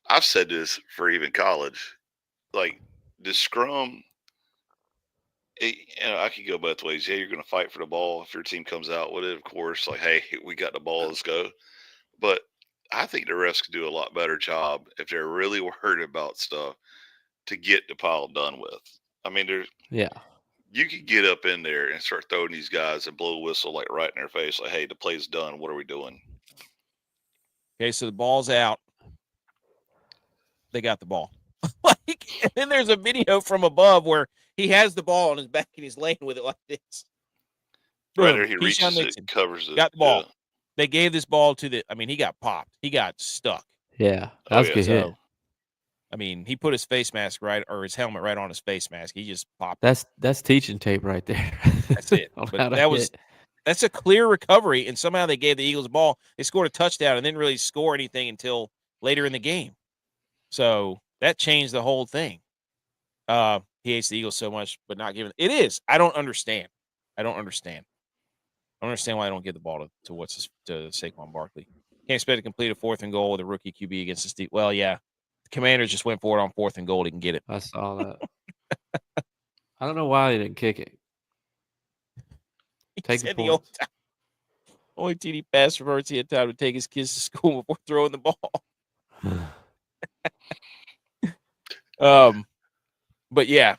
I've said this for even college, like the scrum, I could go both ways. Yeah, you're going to fight for the ball if your team comes out with it, of course. Like, hey, we got the ball, let's go. But I think the refs could do a lot better job if they're really worried about stuff to get the pile done with. I mean, you could get up in there and start throwing these guys and blow a whistle like right in their face, like, hey, the play's done. What are we doing? Okay, so the ball's out. They got the ball. And then there's a video from above where he has the ball on his back and he's laying with it like this. Right there, he reaches it, covers it. Got the ball. Yeah. They gave this ball to he got popped. He got stuck. Yeah, that was a good hit. I mean, he put his face mask his helmet right on his face mask. He just popped. That's teaching tape right there. That's it. But that's a clear recovery, and somehow they gave the Eagles the ball. They scored a touchdown and didn't really score anything until later in the game. So that changed the whole thing. He hates the Eagles so much, but not giving it is. I don't understand. I don't understand why I don't give the ball to Saquon Barkley. Can't expect to complete a 4th and goal with a rookie QB against the Steelers. Well, yeah. Commanders just went for it on 4th and goal. He can get it. I saw that. I don't know why he didn't kick it. Take the points. Only TD pass for Hurts. He had time to take his kids to school before throwing the ball. But yeah,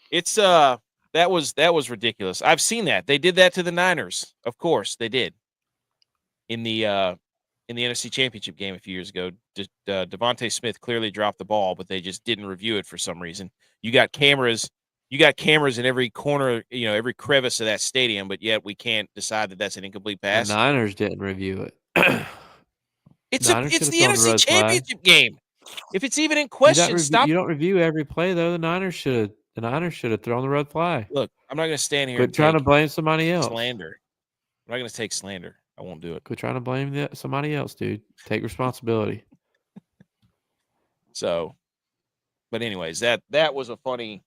it's that was ridiculous. I've seen that. They did that to the Niners. Of course, they did. In the NFC Championship game a few years ago, Devontae Smith clearly dropped the ball, but they just didn't review it for some reason. You got cameras in every corner, every crevice of that stadium, but yet we can't decide that that's an incomplete pass. The Niners didn't review it. It's the NFC Championship game. If it's even in question, stop. You don't review every play though. The Niners should have thrown the red flag. Look, I'm not going to stand here. Quit trying to blame somebody else. Slander. I'm not going to take slander. I won't do it. Quit trying to blame somebody else, dude. Take responsibility. So, but anyways, that was funny.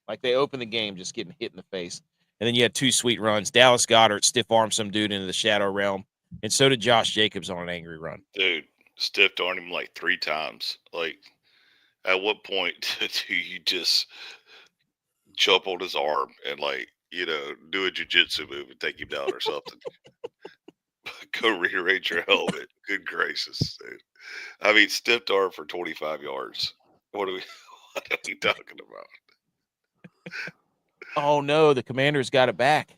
Like they opened the game just getting hit in the face, and then you had 2 sweet runs. Dallas Goedert stiff-armed some dude into the shadow realm, and so did Josh Jacobs on an angry run. Dude, stiffed-armed him like 3 times. Like, at what point do you just jump on his arm and do a jiu-jitsu move and take him down or something? Go rearrange your helmet. Good gracious, dude. I mean, stiffed arm for 25 yards. What are we talking about? Oh no, the Commanders got it back.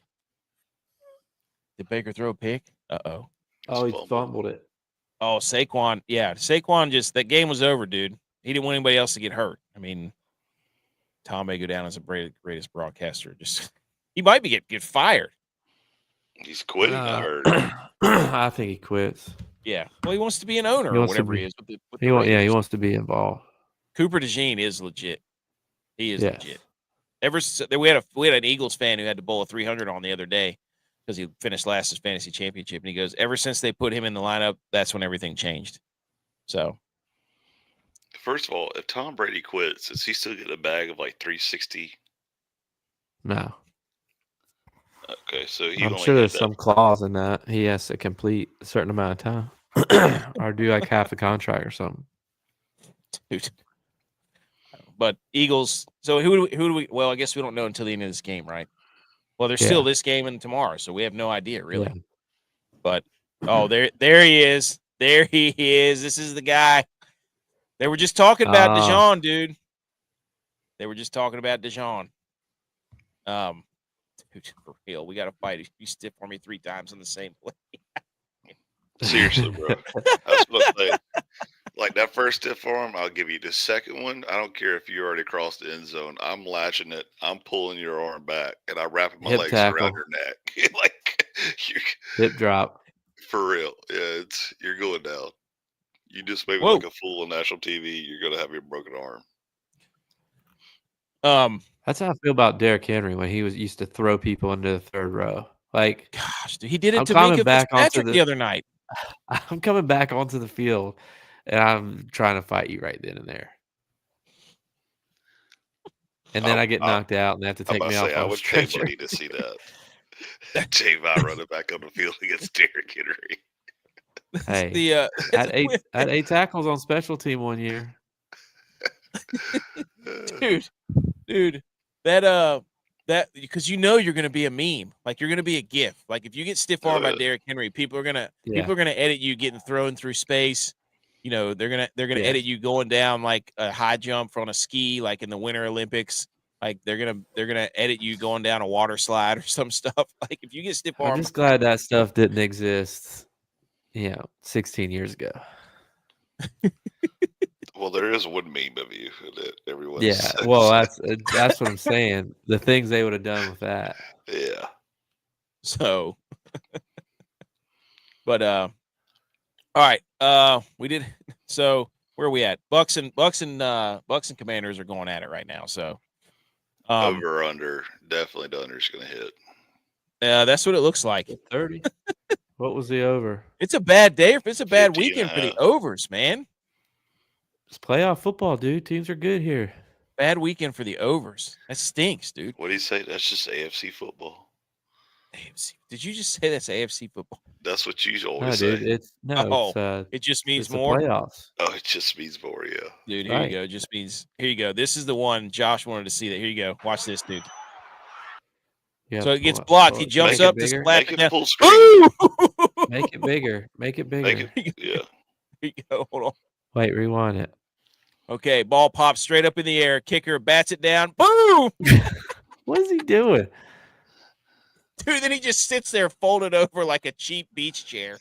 Did Baker throw a pick? Uh-oh. Oh, he fumbled it. Oh, Saquon. Yeah, Saquon that game was over, dude. He didn't want anybody else to get hurt. I mean, Tom may go down as the greatest broadcaster. Just he might be get fired. He's quitting. I heard. I think he quits. Yeah. Well, he wants to be an owner He or wants to whatever he be- is with the He Raiders. wants to be involved. Cooper DeJean is legit. He is Yes. legit. We had an Eagles fan who had to bowl a 300 on the other day because he finished last in his fantasy championship, and he goes, ever since they put him in the lineup, that's when everything changed. So, First of all, if Tom Brady quits, is he still getting a bag of like 360? No. Okay, so he I'm only sure hit there's that. some clause in that. He has to complete a certain amount of time or do like half the contract or something. dude. But Eagles. So who do we? Well, I guess we don't know until the end of this game, right? Well, there's still this game and tomorrow, so we have no idea really. Yeah. But there he is. There he is. This is the guy. They were just talking about DeJean, dude. They were just talking about DeJean. Dude, for real, we got to fight. You stiff for me 3 times in the same play. Seriously, bro. That's what I'm saying. Like that first stiff arm, I'll give you. The second one, I don't care if you already crossed the end zone. I'm latching it. I'm pulling your arm back, and I'm wrapping my Hip legs tackle. around your neck. Like Hip drop. For real. Yeah, you're going down. You just made me Whoa. look a fool on national TV. You're gonna have your broken arm. That's how I feel about Derrick Henry when he used to throw people into the third row. Like, gosh, dude, he did it I'm to coming Minka back onto Fitzpatrick the other night. I'm coming back onto the field, and I'm trying to fight you right then and there. And then I get knocked out, and they have to take me off I on a would pay stretcher. money to see that. J-Vi running back on the field against Derrick Henry. Hey, had 8 tackles on special team one year. dude, that because you're going to be a meme, like you're going to be a GIF. Like if you get stiff armed by Derrick Henry, people are gonna edit you getting thrown through space. You know, they're gonna edit you going down like a high jump on a ski, like in the Winter Olympics. Like they're gonna edit you going down a water slide or some stuff. Like if you get stiff armed, I'm just glad that stuff didn't exist. 16 years ago. Well, there is one meme of you that everyone. Yeah, says. well, that's what I'm saying. The things they would have done with that. Yeah. So, but all right. We did. So where are we at? Bucs and Commanders are going at it right now. So over or under, definitely the under is going to hit. Yeah, that's what it looks like. 30. What was the over? It's a bad day. It's a bad weekend for the overs, man. It's playoff football, dude. Teams are good here. Bad weekend for the overs. That stinks, dude. What do you say? That's just AFC football. AFC. Did you just say that's AFC football? That's what you always say. Dude, it just means more. Playoffs. Oh, it just means more, yeah. Dude, here you go. It just means here you go. This is the one Josh wanted to see. That here you go. Watch this, dude. So it gets blocked. He jumps up to slap it down. Full screen. Make it bigger. Make it bigger. Yeah. Here you go. Hold on. Wait, rewind it. Okay, ball pops straight up in the air. Kicker bats it down. Boom! What is he doing? Dude, then he just sits there folded over like a cheap beach chair.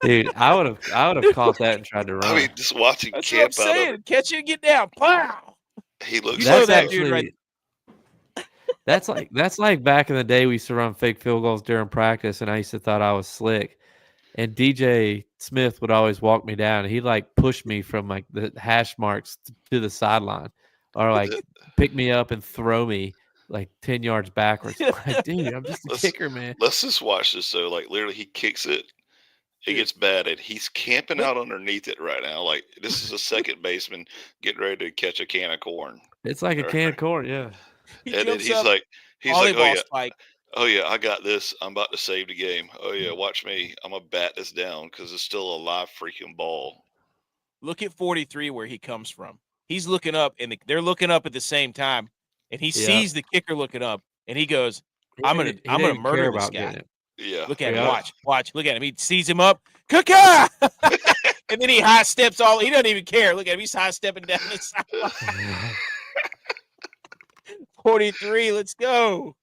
Dude, I would have caught that and tried to run. I mean, just watching That's Camp what I'm saying. out of Catch it and get down. Pow! He looks You know like that dude right. That's like back in the day we used to run fake field goals during practice, and I used to thought I was slick. And DJ Smith would always walk me down, and he'd like push me from like the hash marks to the sideline, or like pick me up and throw me like 10 yards backwards. Like, dude, I'm just a kicker, man. Let's just watch this though. Like literally, he kicks it. It gets batted. He's camping out underneath it right now. Like this is a second baseman getting ready to catch a can of corn. It's like a can of corn, yeah. And then he's like, oh yeah, I got this. I'm about to save the game. Oh yeah, watch me. I'm gonna bat this down because it's still a live freaking ball. Look at 43 where he comes from. He's looking up, and they're looking up at the same time, and he sees the kicker looking up, and he goes, "I'm gonna murder this guy." Yeah. Look at him. Watch. Look at him. He sees him up. Kaka! And then he high steps all. He doesn't even care. Look at him. He's high stepping down the sideline. 43. Let's go.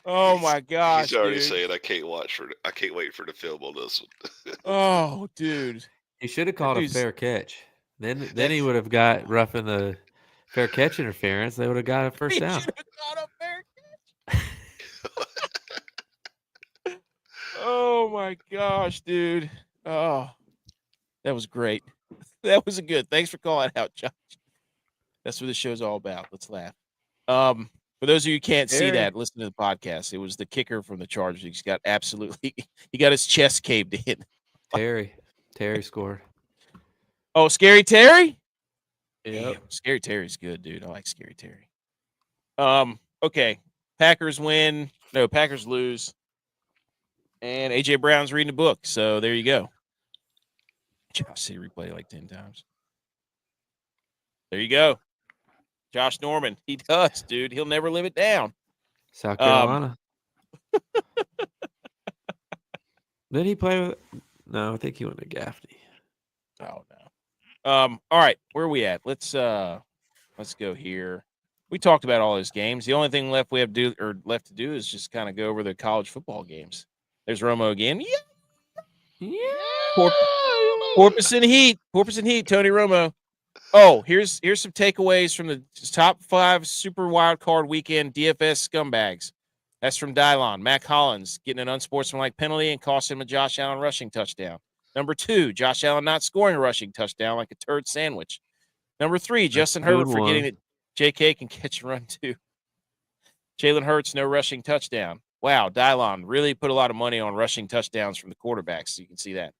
Oh my gosh. He's already dude. saying I can't wait for the film on this one. Oh, dude. He should have called a fair catch. Then he would have got roughing the fair catch interference. They would have got a first He down. should have got up there. Oh my gosh, dude. Oh, that was great. That was good. Thanks for calling out, Josh. That's what the show's all about. Let's laugh. For those of you who can't see that, listen to the podcast. It was the kicker from the Chargers. He's got he got his chest caved in. Terry scored. Oh, Scary Terry? Yep. Damn, Scary Terry's good, dude. I like Scary Terry. Okay. Packers win. No, Packers lose. And AJ Brown's reading a book. So there you go. Josh see replay like 10 times. There you go. Josh Norman. He does, dude. He'll never live it down. South Carolina. Did he play with? No, I think he went to Gaffney. Oh no. All right, where are we at? Let's go here. We talked about all those games. The only thing left we have left to do is just kind of go over the college football games. There's Romo again. Yeah. Porpoise and Heat. Tony Romo. Oh, here's some takeaways from the top 5 Super Wild Card Weekend DFS scumbags. That's from DYLON. Mac Hollins getting an unsportsmanlike penalty and cost him a Josh Allen rushing touchdown. Number 2, Josh Allen not scoring a rushing touchdown like a turd sandwich. Number 3, Justin Herbert forgetting that JK can catch and run too. Jalen Hurts, no rushing touchdown. Wow, DYLON really put a lot of money on rushing touchdowns from the quarterbacks. So you can see that.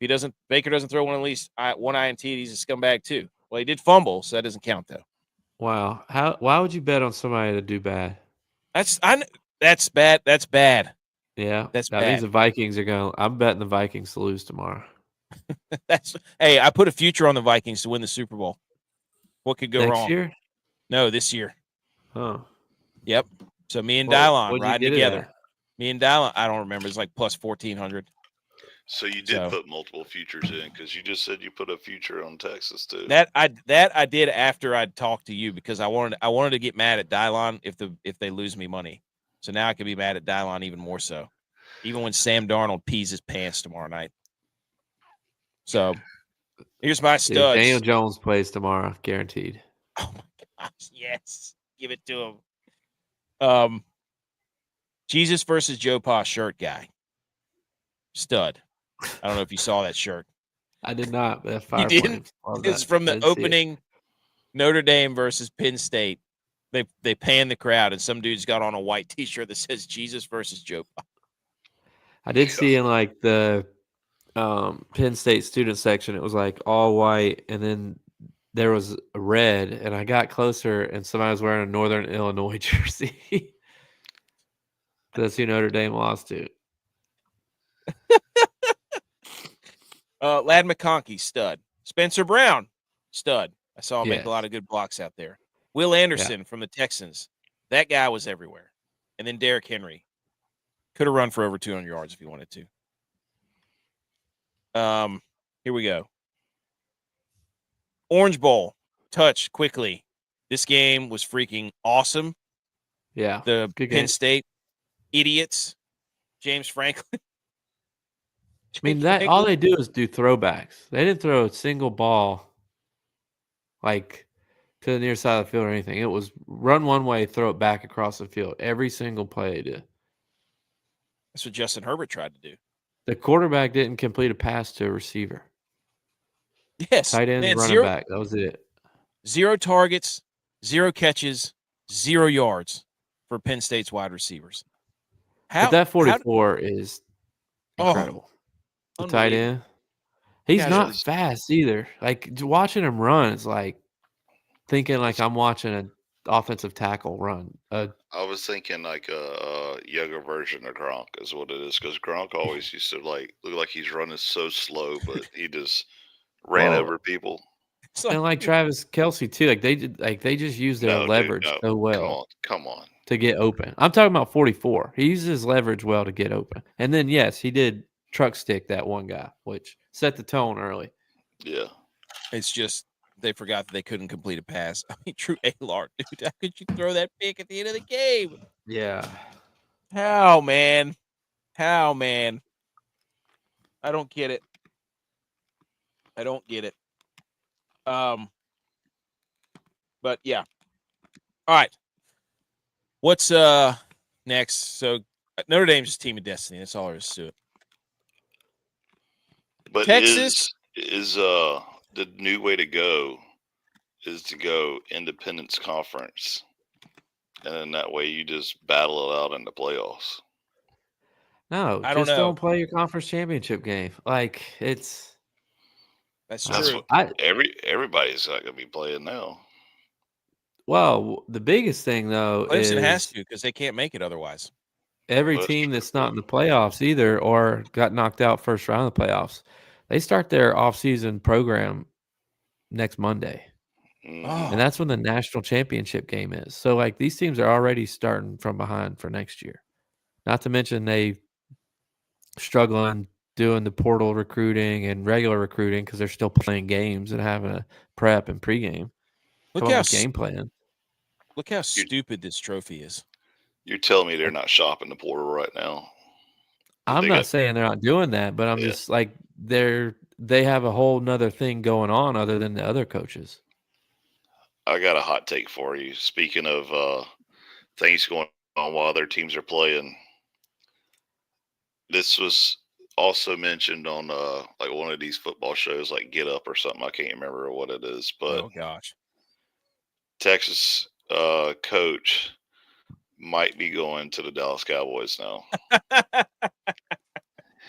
If Baker doesn't throw one INT, he's a scumbag too. Well, he did fumble, so that doesn't count though. Wow. Why would you bet on somebody to do bad? That's bad. That's bad. Yeah. That means the Vikings are going. I'm betting the Vikings to lose tomorrow. Hey, I put a future on the Vikings to win the Super Bowl. What could go wrong? Next year? No, this year. Oh. Yep. So me and DYLON riding together. At? Me and DYLON, I don't remember. It's like plus 1,400. So you did put multiple futures in because you just said you put a future on Texas too. That I did after I talked to you because I wanted to get mad at DYLON if they lose me money. So now I can be mad at DYLON even more so. Even when Sam Darnold pees his pants tomorrow night. So here's my studs. Daniel Jones plays tomorrow, guaranteed. Oh my gosh, yes. Give it to him. Jesus versus Joe Pa shirt guy. Stud. I don't know if you saw that shirt. I did not. You didn't? It's from the opening Notre Dame versus Penn State. They panned the crowd, and some dude's got on a white T-shirt that says Jesus versus Joe Pa. I did see in like the Penn State student section, it was like all white, and then there was a red, and I got closer, and somebody was wearing a Northern Illinois jersey. That's who Notre Dame lost to. Lad McConkey, stud. Spencer Brown, stud. I saw him make a lot of good blocks out there. Will Anderson from the Texans. That guy was everywhere. And then Derrick Henry. Could have run for over 200 yards if he wanted to. Here we go. Orange Bowl. Touch quickly. This game was freaking awesome. Yeah. The Penn State idiots. James Franklin. I mean, all they do is do throwbacks. They didn't throw a single ball like to the near side of the field or anything. It was run one way, throw it back across the field. Every single play they did. That's what Justin Herbert tried to do. The quarterback didn't complete a pass to a receiver. Yes. Tight end, running back. That was it. 0 targets, 0 catches, 0 yards for Penn State's wide receivers. But that 44 is incredible. The tight end. He's not fast either. Like watching him run is like thinking like I'm watching an offensive tackle run. I was thinking like a younger version of Gronk is what it is because Gronk always used to look like he's running so slow, but he just ran over people. And like Travis Kelce too, they just use their leverage so well. Come on, to get open. I'm talking about 44. He uses leverage well to get open. And then yes, he did truck stick that one guy, which set the tone early. Yeah. It's just they forgot that they couldn't complete a pass. I mean, True A-Lard, dude. How could you throw that pick at the end of the game? Yeah. How, man? I don't get it. But yeah. All right. What's next? So Notre Dame's just team of destiny. That's all there is to it. But Texas is the new way to go is to go Independence Conference, and then that way you just battle it out in the playoffs. No, I don't just know. don't play your conference championship game. Like it's. That's That's true. what everybody's not going to be playing now. Well, the biggest thing though Clemson has is to because they can't make it otherwise. every Well, that's team true, that's not in the playoffs either or got knocked out first round of the playoffs, they start their offseason program next Monday. Mhm. Oh. And that's when the national championship game is. So like these teams are already starting from behind for next year. Not to mention they struggling doing the portal recruiting and regular recruiting because they're still playing games and having a prep and pregame. Look Come up how with game plan. look how stupid this trophy is. You're telling me they're not shopping the portal right now? I'm They not got- saying they're not doing that, but I'm Yeah. just like they have a whole nother thing going on other than the other coaches. I got a hot take for you. Speaking of things going on while their teams are playing, this was also mentioned on like one of these football shows, like Get Up or something. I can't remember what it is, but Oh gosh. Texas coach might be going to the Dallas Cowboys now.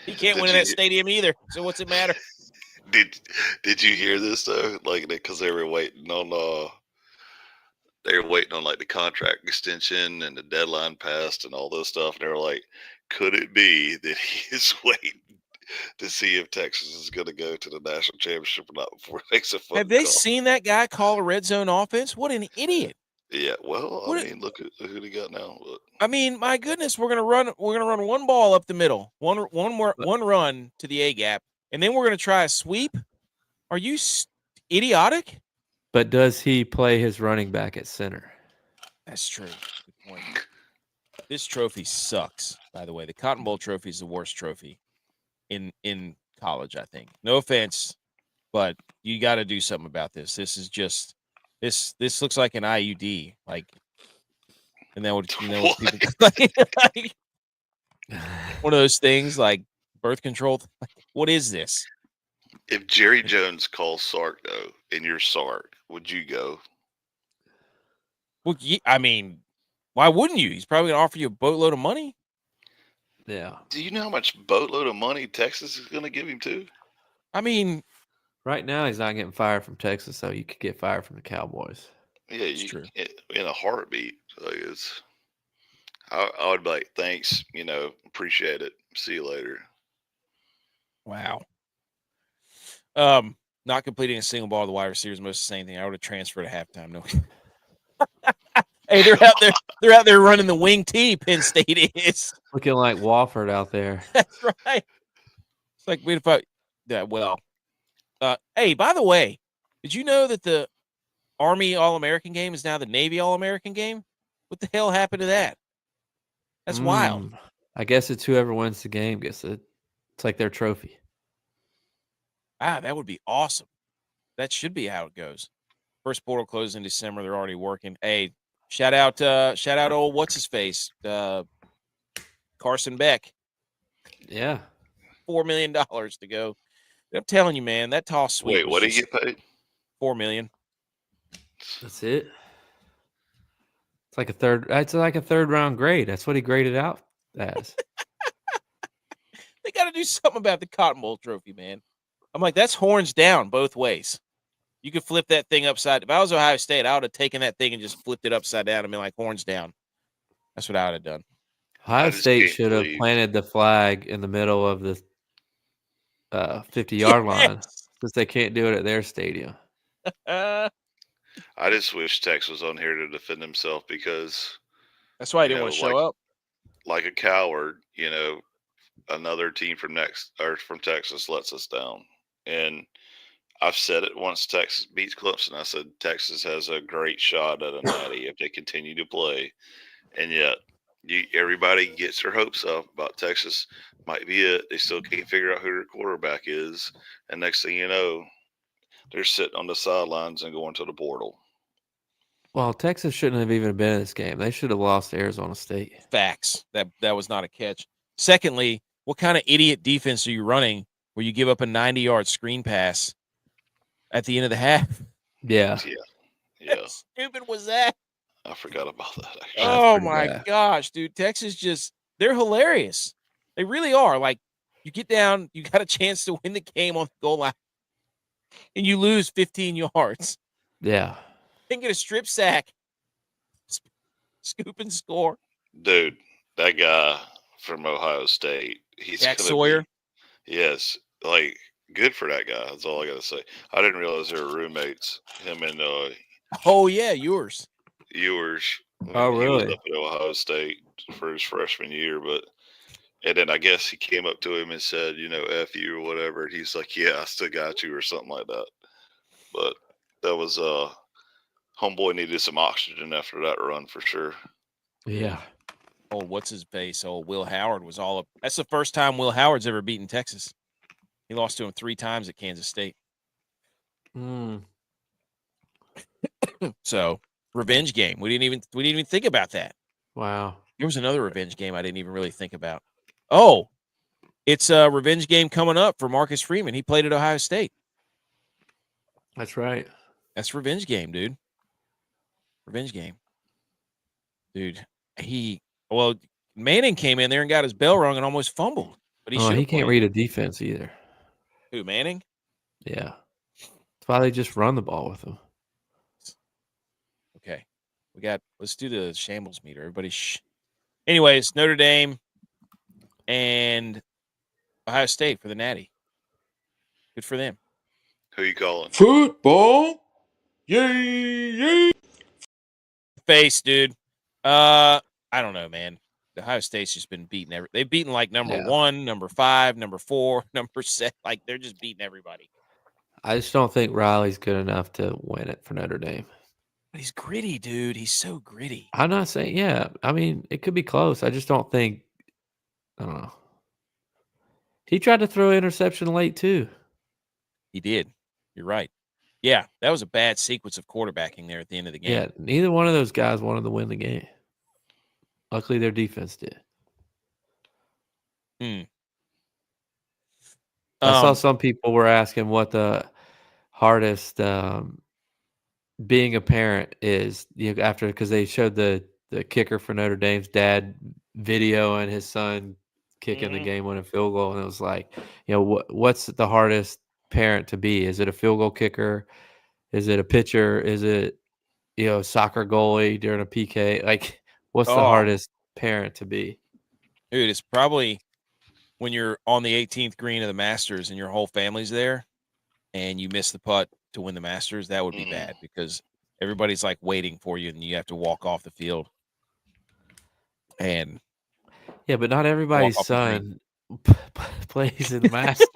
He can't Did win in you that stadium either. So what's it matter? Did you hear this though? Like, because they were waiting on like the contract extension and the deadline passed and all this stuff, and they were like, could it be that he is waiting to see if Texas is going to go to the national championship or not before he makes a phone Have they call? seen that guy call a red zone offense? What an idiot. Yeah, well, What I mean, look at who they got now. Look. I mean, my goodness, we're gonna run one ball up the middle, one run to the A gap, and then we're gonna try a sweep. Are you idiotic? But does he play his running back at center? That's true. Good point. This trophy sucks. By the way, the Cotton Bowl trophy is the worst trophy in college. I think. No offense, but you got to do something about this. This is just this looks like an IUD. Like, and then what people like, one of those things like birth control. Like, what is this? If Jerry Jones calls Sark though, and you're Sark, would you go? Well, I mean, why wouldn't you? He's probably gonna offer you a boatload of money. Yeah. Do you know how much boatload of money Texas is going to give him too? I mean, Right now he's not getting fired from Texas, so you could get fired from the Cowboys. Yeah, it's true. In a heartbeat. Like I would be like, thanks, appreciate it. See you later. Wow. Not completing a single ball to the wide receivers, most the same thing. I would have transferred at halftime. No. Hey, they're out there. They're out there running the wing T. Penn State is Looking like Wofford out there. That's right. It's like we about that. Well, hey, by the way, did you know that the Army All-American game is now the Navy All-American game? What the hell happened to that? That's wild. I guess it's whoever wins the game gets it. It's like their trophy. Ah, that would be awesome. That should be how it goes. First portal closes in December. They're already working. Hey, shout out old what's his face, Carson Beck. Yeah. $4 million to go. I'm telling you, man, that toss sweep. Wait, what did he get paid? $4 million. That's it. It's like a third round grade. That's what he graded out as. They got to do something about the Cotton Bowl trophy, man. I'm like, that's horns down both ways. You could flip that thing upside. If I was Ohio State, I would have taken that thing and just flipped it upside down and been like, horns down. That's what I would have done. Ohio just State can't should have believe- planted the flag in the middle of the 50-yard line since they can't do it at their stadium. I just wish Tex was on here to defend himself because That's why I didn't want to show up. like a coward, another team from Texas lets us down. And I've said it once Texas beats Clemson. I said Texas has a great shot at a natty if they continue to play. And yet everybody gets their hopes up about Texas. Might be it. They still can't figure out who their quarterback is. And next thing you know, they're sitting on the sidelines and going to the portal. Well, Texas shouldn't have even been in this game. They should have lost to Arizona State. Facts. That was not a catch. Secondly, what kind of idiot defense are you running where you give up a 90-yard screen pass at the end of the half? Yeah. Yeah. How stupid was that? I forgot about that. Actually. Oh my gosh, dude. Texas they're hilarious. They really are. Like, you get down, you got a chance to win the game on the goal line, and you lose 15 yards. Yeah. Then get a strip sack, scoop and score. Dude, that guy from Ohio State, he's Jack gonna Sawyer. Yes, like good for that guy. That's all I gotta say. I didn't realize they were roommates. Him and Oh yeah, yours. Ewers. Oh, He was really? up at Ohio State for his freshman year, and then I guess he came up to him and said, F you or whatever. And he's like, yeah, I still got you or something like that. But that was homeboy needed some oxygen after that run for sure. Yeah. Oh, what's his face? Oh, Will Howard was all up. That's the first time Will Howard's ever beaten Texas. He lost to him 3 times at Kansas State. So, revenge game. We didn't even think about that. Wow. There was another revenge game I didn't even really think about. Oh, it's a revenge game coming up for Marcus Freeman. He played at Ohio State. That's right. That's revenge game, dude. Revenge game. Dude, Manning came in there and got his bell rung and almost fumbled. But he can't read a defense either. Who, Manning? Yeah. That's why they just run the ball with him. Okay. Let's do the shambles meter. Everybody Anyways, Notre Dame and Ohio State for the Natty. Good for them. Who you calling? Football. Yay. Face, dude. I don't know, man. Ohio State's just been beating they've beaten like number 1, number 5, number 4, number 7. Like, they're just beating everybody. I just don't think Riley's good enough to win it for Notre Dame. But he's gritty, dude. He's so gritty. I'm not saying, I mean, it could be close. I just don't think, I don't know. He tried to throw an interception late, too. He did. You're right. Yeah, that was a bad sequence of quarterbacking there at the end of the game. Yeah, neither one of those guys wanted to win the game. Luckily, their defense did. I saw some people were asking what the hardest being a parent is because they showed the kicker for Notre Dame's dad video and his son kicking the game-winning field goal, and it was like, what's the hardest parent to be? Is it a field goal kicker? Is it a pitcher? Is it soccer goalie during a PK? Like, what's the hardest parent to be? Dude, it's probably when you're on the 18th green of the Masters and your whole family's there and you miss the putt to win the Masters. That would be bad because everybody's like waiting for you and you have to walk off the field. And yeah, but not everybody's son plays in the Masters.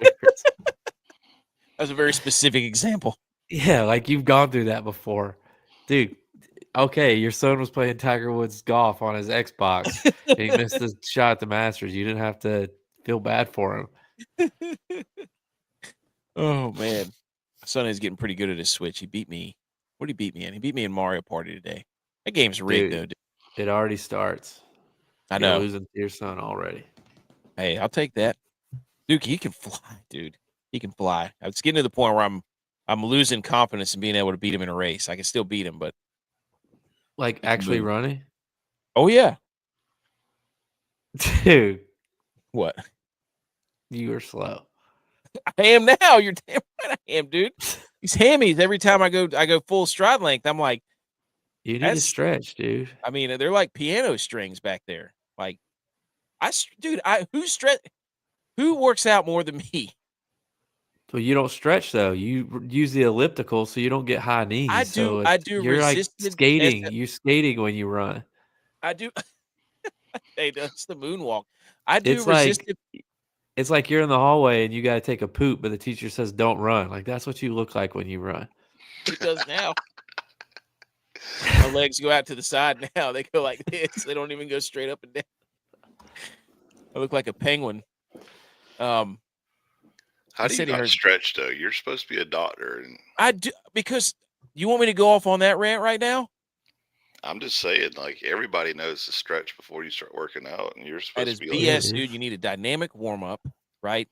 That's a very specific example. Yeah, like you've gone through that before. Dude, okay, your son was playing Tiger Woods golf on his Xbox and he missed the shot at the Masters. You didn't have to feel bad for him. Oh, man. My son is getting pretty good at his Switch. He beat me. What did he beat me in? He beat me in Mario Party today. That game's rigged, though, dude. It already starts. I know. You're losing to your son already. Hey, I'll take that. Dude, he can fly, dude. He can fly. It's getting to the point where I'm losing confidence in being able to beat him in a race. I can still beat him, but like actually running? Oh yeah. Dude. What? You were slow. I am now. You're damn right I am, dude. These hammies, every time I go full stride length, I'm like, you need to stretch, dude. I mean, they're like piano strings back there. Like, who works out more than me? Well, you don't stretch though. You use the elliptical so you don't get high knees. I do. You're like skating. You're skating when you run. I do. Hey, that's the moonwalk. I do resisted. It's like you're in the hallway and you got to take a poop, but the teacher says don't run. Like that's what you look like when you run. It does now. My legs go out to the side now. They go like this. They don't even go straight up and down. I look like a penguin. How He do you said he not heard. stretch though? You're supposed to be a doctor, and I do, because you want me to go off on that rant right now? I'm just saying, like everybody knows to stretch before you start working out, and you're That supposed is to be like, BS, dude. You need a dynamic warm up, right?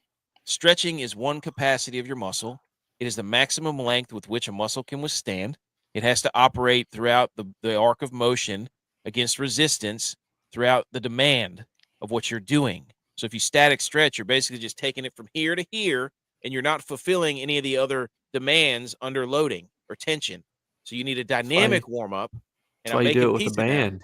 Stretching is one capacity of your muscle. It is the maximum length with which a muscle can withstand. It has to operate throughout the arc of motion against resistance throughout the demand of what you're doing. So if you static stretch, you're basically just taking it from here to here, and you're not fulfilling any of the other demands under loading or tension. So you need a dynamic warm up. And That's I'm why you making do it with a pizza now. band.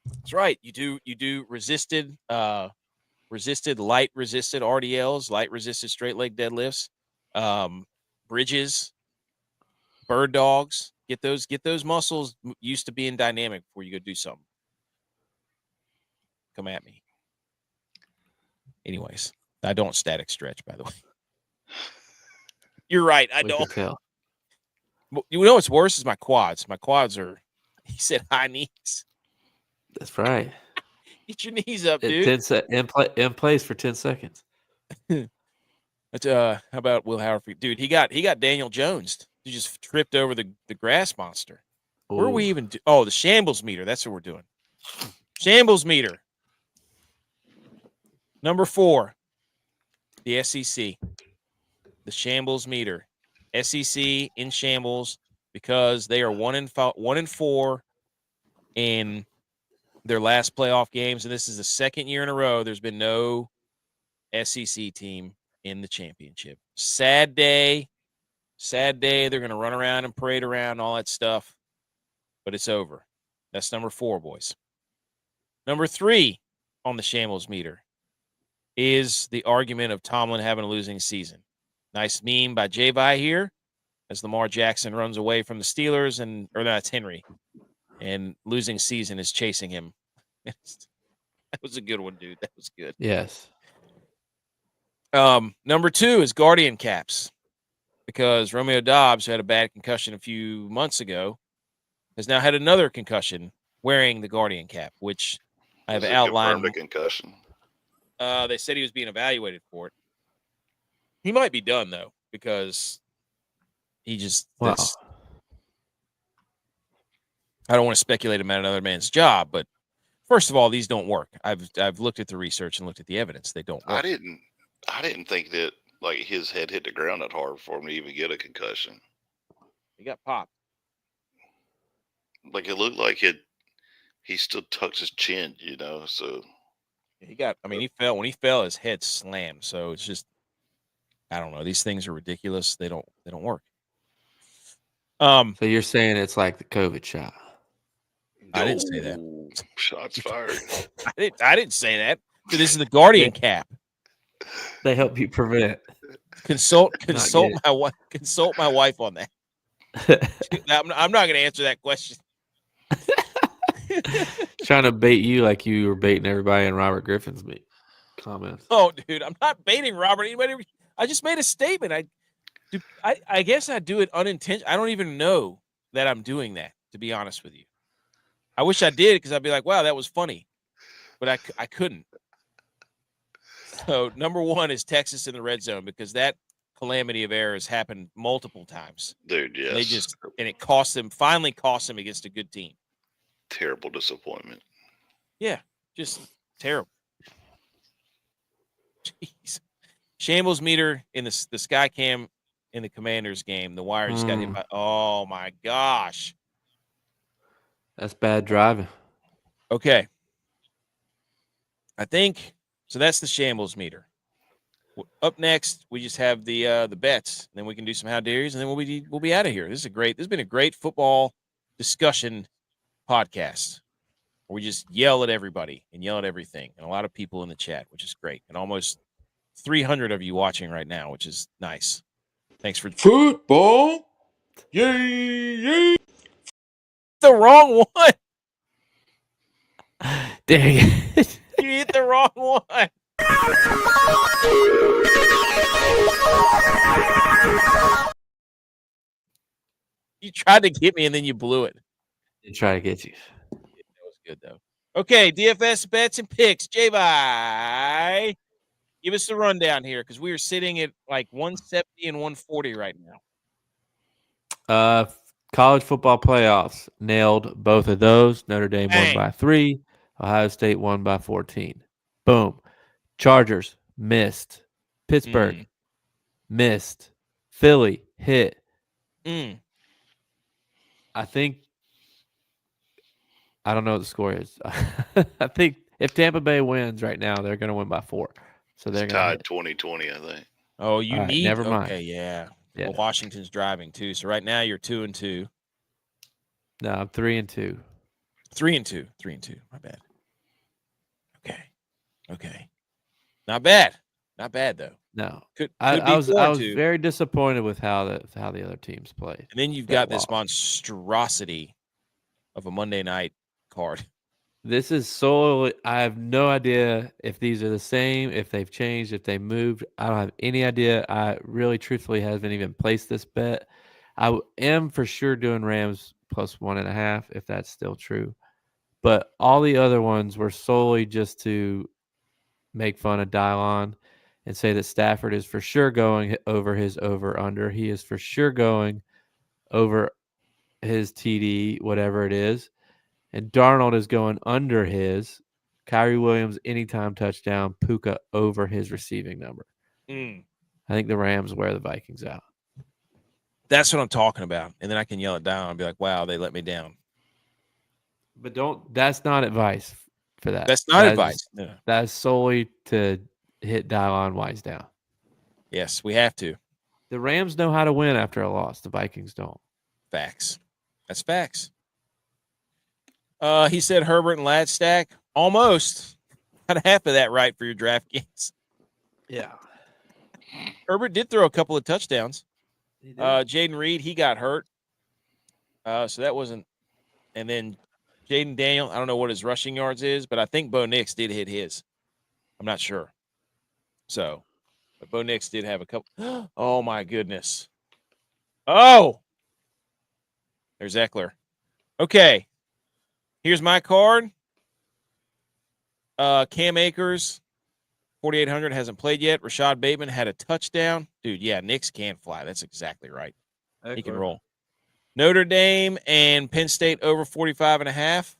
That's right. You do resisted light resisted RDLs, light resisted straight leg deadlifts, bridges, bird dogs. Get those muscles used to being dynamic before you go do something. Come at me. Anyways, I don't static stretch, by the way. You're right. I We can don't. tell. You know what's worse is my quads. My quads are, he said, high knees. That's right. Get your knees up, dude. In place for 10 seconds. But, how about Will Howard? Dude, he got Daniel Jones. He just tripped over the grass monster. Where are we even? The shambles meter. That's what we're doing. Shambles meter. Number 4, the SEC. The shambles meter. SEC in shambles because they are 1-4 in their last playoff games, and this is the second year in a row there's been no SEC team in the championship. Sad day. Sad day. They're going to run around and parade around and all that stuff, but it's over. That's number 4, boys. Number 3 on the shambles meter is the argument of Tomlin having a losing season. Nice meme by J-Vi here as Lamar Jackson runs away from the Steelers, or that's Henry, and losing season is chasing him. That was a good one, dude. That was good. Yes. Number 2 is Guardian caps, because Romeo Doubs, who had a bad concussion a few months ago, has now had another concussion wearing the Guardian cap, which I have outlined. Confirmed a concussion. They said he was being evaluated for it. He might be done though, because he just. Wow. I don't want to speculate about another man's job, but first of all, these don't work. I've looked at the research and looked at the evidence. They don't work. I didn't think that like his head hit the ground that hard for him to even get a concussion. He got popped. Like it looked like he still tucked his chin, so He fell. When he fell, his head slammed. So it's just, I don't know. These things are ridiculous. They don't work. So you're saying it's like the COVID shot? I didn't say that. Shots fired. I didn't say that. So this is the Guardian cap. They help you prevent. Consult my wife. Consult my wife on that. I'm not going to answer that question. Trying to bait you like you were baiting everybody in Robert Griffin's comments. Oh, dude, I'm not baiting Robert. I just made a statement. I guess I do it unintentionally. I don't even know that I'm doing that, to be honest with you. I wish I did, because I'd be like, wow, that was funny. But I couldn't. So number 1 is Texas in the red zone, because that calamity of errors happened multiple times. Dude, yes. And it finally cost them against a good team. Terrible disappointment. Yeah, just terrible. Jeez. Shambles meter in the sky cam in the Commanders game. The wire just got hit by. Oh my gosh, that's bad driving. Okay, I think so. That's the shambles meter. Up next, we just have the bets. Then we can do some how dares, and then we'll be out of here. This has been a great football discussion podcast where we just yell at everybody and yell at everything, and a lot of people in the chat, which is great, and almost 300 of you watching right now, which is nice. Thanks for football. Yay! The wrong one. Dang it! You hit the wrong one. You tried to get me and then you blew it. They try to get you. That was good though. Okay, DFS bets and picks. J-Bye. Give us the rundown here because we are sitting at like 170 and 140 right now. College football playoffs nailed both of those. Notre Dame won Bang. by 3. Ohio State won by 14. Boom. Chargers missed. Pittsburgh missed. Philly hit. I don't know what the score is. I think if Tampa Bay wins right now, they're going to win by 4. So they're It's going tied 2020, I think. Oh, you All right, need. never mind. Okay, yeah. Yeah. Well, Washington's driving too. So right now you're 2-2. No, I'm 3-2. 3-2. 3-2. My bad. Okay. Not bad. Not bad though. No, Could I be was 4-2. very disappointed with how the other teams played. And then you've that got this lost. monstrosity of a Monday night card. This is so. I have no idea if these are the same, if they've changed, if they moved. I don't have any idea. I really, truthfully, haven't even placed this bet. I am for sure doing Rams plus 1.5 if that's still true. But all the other ones were solely just to make fun of DYLON and say that Stafford is for sure going over his over-under. He is for sure going over his TD, whatever it is. And Darnold is going under his. Kyrie Williams, anytime touchdown. Puka over his receiving number. I think the Rams wear the Vikings out. That's what I'm talking about. And then I can yell it down and be like, wow, they let me down. But that's not advice for that. That's not advice. No. That's solely to hit DYLON wise down. Yes, we have to. The Rams know how to win after a loss. The Vikings don't. Facts. That's facts. He said Herbert and Lad stack. Almost. Got half of that right for your DraftKings. Yeah. Herbert did throw a couple of touchdowns. Jaden Reed, he got hurt. So that wasn't. And then Jaden Daniel, I don't know what his rushing yards is, but I think Bo Nix did hit his. I'm not sure. So, but Bo Nix did have a couple. Oh, my goodness. Oh! There's Eckler. Okay. Here's my card. Cam Akers, 4,800, hasn't played yet. Rashad Bateman had a touchdown. Dude, yeah, Nix can fly. That's exactly right. Eckler. He can roll. Notre Dame and Penn State over 45.5.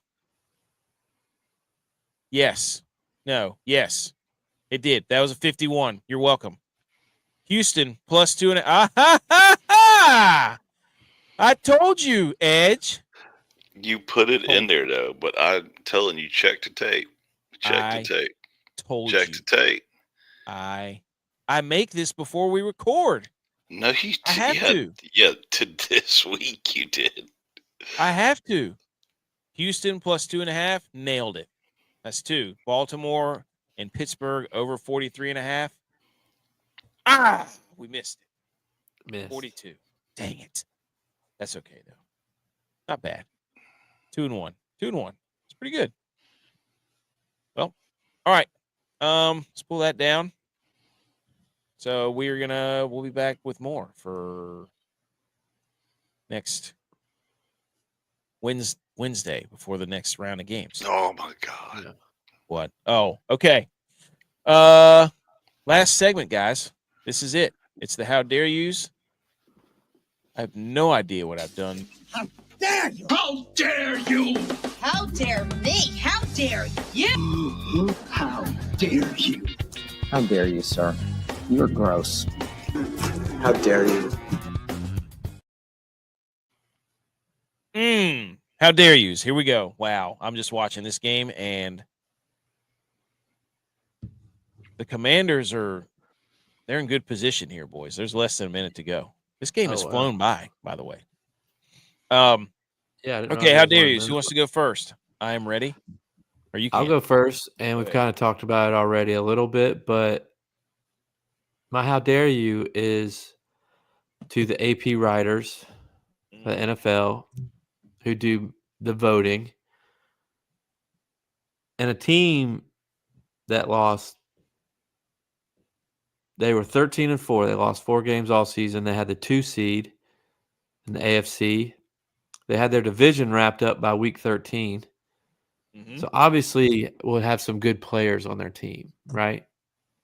Yes. No. Yes. It did. That was a 51. You're welcome. Houston plus 2.5. I told you, Edge. You put it in there though, but I'm telling you, check the tape. Check the tape. Check the tape. I make this before we record. No, you I have to. Yeah, to this week you did. I have to. Houston plus 2.5, nailed it. That's 2. Baltimore and Pittsburgh over 43.5. We missed it. 42. Dang it. That's okay though. Not bad. 2-1. 2-1. It's pretty good. Well, all right. Let's pull that down. So we'll be back with more for next Wednesday before the next round of games. Oh my God. Yeah. What? Oh, okay. Last segment, guys. This is it. It's the How Dare Yous. I have no idea what I've done. How dare you? How dare you? How dare me? How dare you? How dare you? How dare you, sir? You're gross. How dare you? How dare yous? Here we go. Wow. I'm just watching this game, and the Commanders they're in good position here, boys. There's less than a minute to go. This game has flown by the way. Yeah. Okay, how dare yous? Who wants to go first? I am ready. Or you can. I'll go first, and we've kind of talked about it already a little bit, but my how dare you is to the AP writers, the NFL, who do the voting, and a team that lost. They were 13-4. They lost 4 games all season. They had the 2 seed in the AFC. They had their division wrapped up by week 13. So obviously we'll have some good players on their team, right?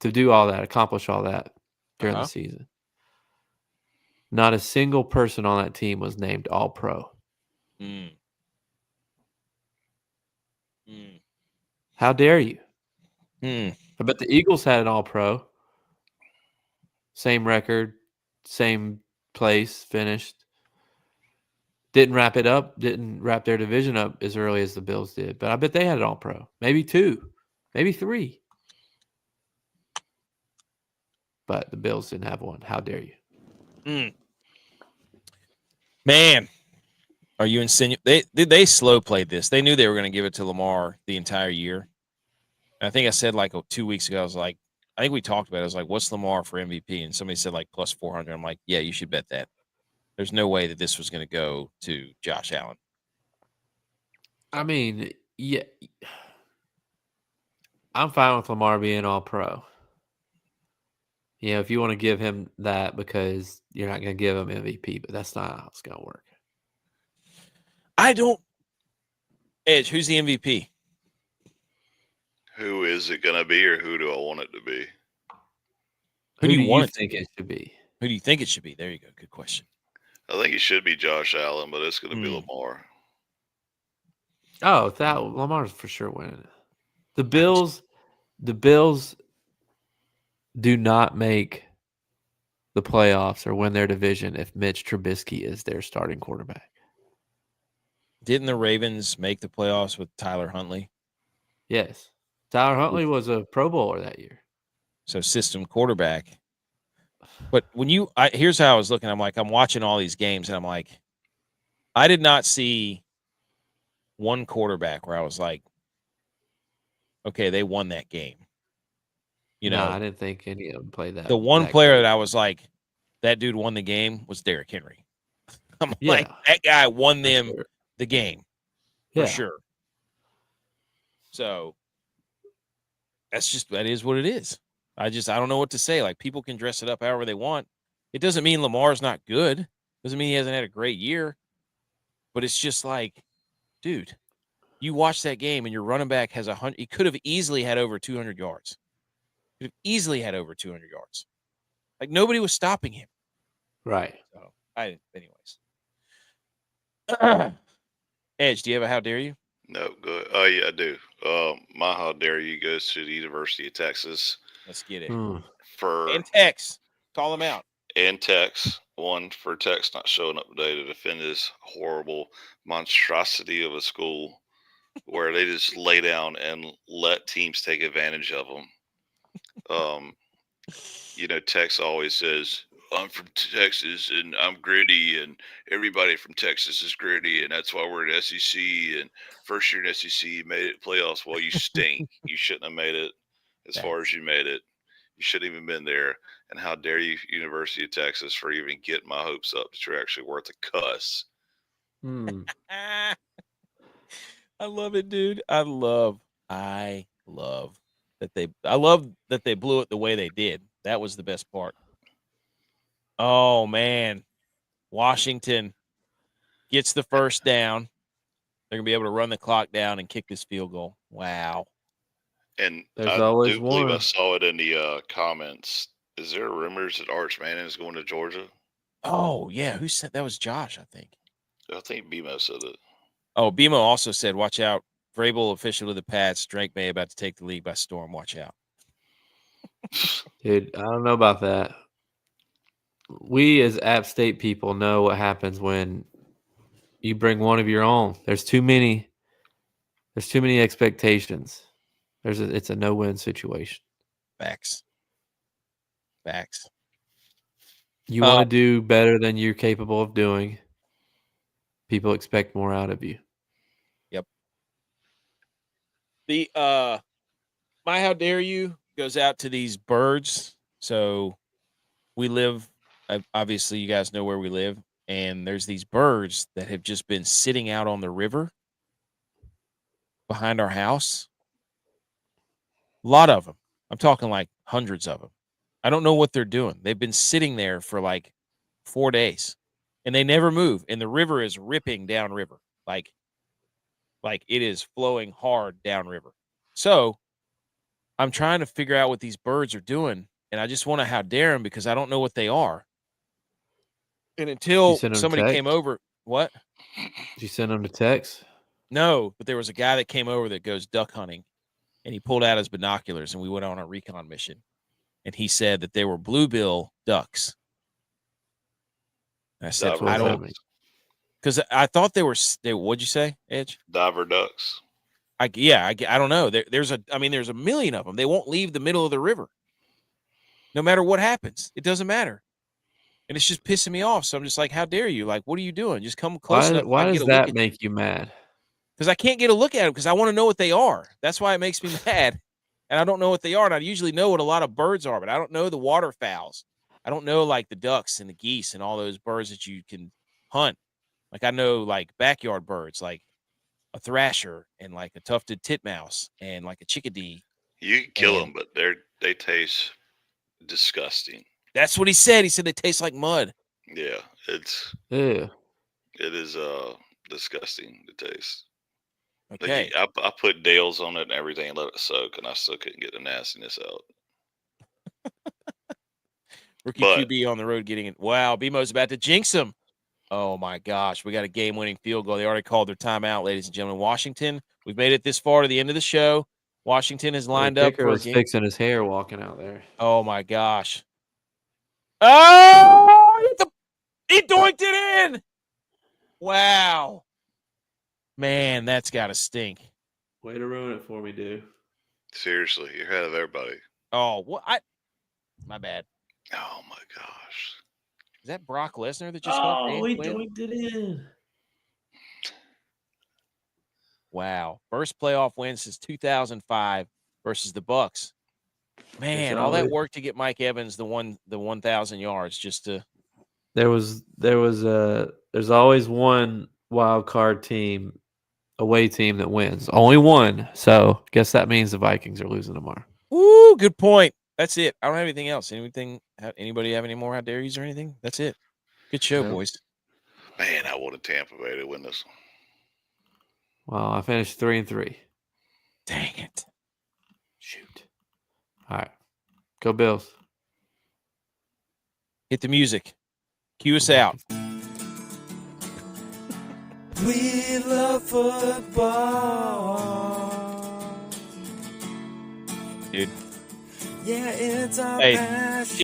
to do all that, accomplish all that during the season. Not a single person on that team was named All-Pro. How dare you? I bet the Eagles had an All-Pro. Same record, same place, finished. Didn't wrap their division up as early as the Bills did. But I bet they had an All-Pro. Maybe 2, maybe 3. But the Bills didn't have one. How dare you? Man, are you insinuating? They slow played this. They knew they were going to give it to Lamar the entire year. And I think I said like 2 weeks ago, I think we talked about it. I was like, what's Lamar for MVP? And somebody said like plus 400. I'm like, yeah, you should bet that. There's no way that this was going to go to Josh Allen. I mean, yeah. I'm fine with Lamar being All-Pro. You know, if you want to give him that because you're not going to give him MVP, but that's not how it's going to work. I don't. Edge, who's the MVP? Who is it going to be, or who do I want it to be? Who do you think it should be? Who do you think it should be? There you go. Good question. I think it should be Josh Allen, but it's going to be Lamar. Oh, Lamar's for sure winning it. The Bills do not make the playoffs or win their division if Mitch Trubisky is their starting quarterback. Didn't the Ravens make the playoffs with Tyler Huntley? Yes. Tyler Huntley was a Pro Bowler that year. So system quarterback. But when here's how I was looking. I'm like, I'm watching all these games, and I'm like, I did not see one quarterback where I was like, okay, they won that game. You know, I didn't think any of them played that. The one player that I was like, that dude won the game was Derrick Henry. I'm like, that guy won them the game for sure. So that is what it is. I don't know what to say. Like, people can dress it up however they want. It doesn't mean Lamar's not good. Doesn't mean he hasn't had a great year. But it's just like, dude, you watch that game and your running back has 100. He could have easily had over 200 yards. Could have easily had over 200 yards. Like, nobody was stopping him. Right. So, anyways. Edge, do you have a how dare you? No, good. Oh, yeah, I do. My how dare you goes to the University of Texas. Let's get it. And Tex. Call them out. And Tex. One, for Tex not showing up today to defend this horrible monstrosity of a school where they just lay down and let teams take advantage of them. Tex always says, I'm from Texas and I'm gritty, and everybody from Texas is gritty, and that's why we're in SEC. And first year in SEC, you made it playoffs. Well, you stink. You shouldn't have made it as far as you made it. You shouldn't even been there. And how dare you, University of Texas, for even getting my hopes up that you're actually worth a cuss. I love it, dude. I love that they blew it the way they did. That was the best part. Oh, man. Washington gets the first down. They're going to be able to run the clock down and kick this field goal. Wow. And there's I always do believe one. I saw it in the comments. Is there rumors that Arch Manning is going to Georgia? Oh, yeah. Who said that? Was Josh, I think. I think BMO said it. Oh, BMO also said, watch out. Vrabel official of the Pats. Drake May about to take the league by storm. Watch out. Dude, I don't know about that. We as App State people know what happens when you bring one of your own. There's too many expectations. It's a no-win situation. Facts. You want to do better than you're capable of doing. People expect more out of you. Yep. The my how dare you goes out to these birds. So we live, obviously you guys know where we live, and there's these birds that have just been sitting out on the river behind our house. A lot of them. I'm talking like hundreds of them. I don't know what they're doing. They've been sitting there for like 4 days, and they never move. And the river is ripping downriver, like it is flowing hard downriver. So I'm trying to figure out what these birds are doing, and I just want to how dare them because I don't know what they are. And until send 'em a somebody came text? over, what? Did you send them to text? No, but there was a guy that came over that goes duck hunting, and he pulled out his binoculars, and we went on a recon mission. And he said that they were bluebill ducks. And I said, Diver I don't, ducks. because I thought they were. What'd you say, Edge? Diver ducks. I don't know. There's a million of them. They won't leave the middle of the river. No matter what happens, it doesn't matter. And it's just pissing me off. So I'm just like, how dare you? Like, what are you doing? Just come close enough. Why does that make you mad? Because I can't get a look at them because I want to know what they are. That's why it makes me mad. And I don't know what they are. And I usually know what a lot of birds are, but I don't know the waterfowls. I don't know like the ducks and the geese and all those birds that you can hunt. Like I know like backyard birds, like a thrasher and like a tufted titmouse and like a chickadee. You can kill them, but they taste disgusting. That's what he said. He said they taste like mud. Yeah, it is disgusting to taste. Okay. I put Dales on it and everything and let it soak, and I still couldn't get the nastiness out. Rookie QB on the road getting it. Wow, BMO's about to jinx him. Oh my gosh, we got a game-winning field goal. They already called their timeout, ladies and gentlemen. Washington, we've made it this far to the end of the show. Washington is lined up for a game. Fixing his hair walking out there. Oh my gosh. Oh, he doinked it in. Wow. Man, that's got to stink. Way to ruin it for me, dude. Seriously, you're ahead of everybody. Oh, what? My bad. Oh my gosh. Is that Brock Lesnar that just he doinked it in. Wow. First playoff win since 2005 versus the Bucs. Man, all that work to get Mike Evans the 1,000 yards just to. There's always one wild card team, away team that wins. Only one. So guess that means the Vikings are losing tomorrow. Woo, good point. That's it. I don't have anything else. Anybody have any more how dare yous or anything? That's it. Good show, boys. Man, I wanted Tampa Bay to win this one. Well, I finished 3-3. Dang it. Shoot. All right. Go Bills. Hit the music. Cue us out. We love football. Dude. Yeah, it's our Hey. passion.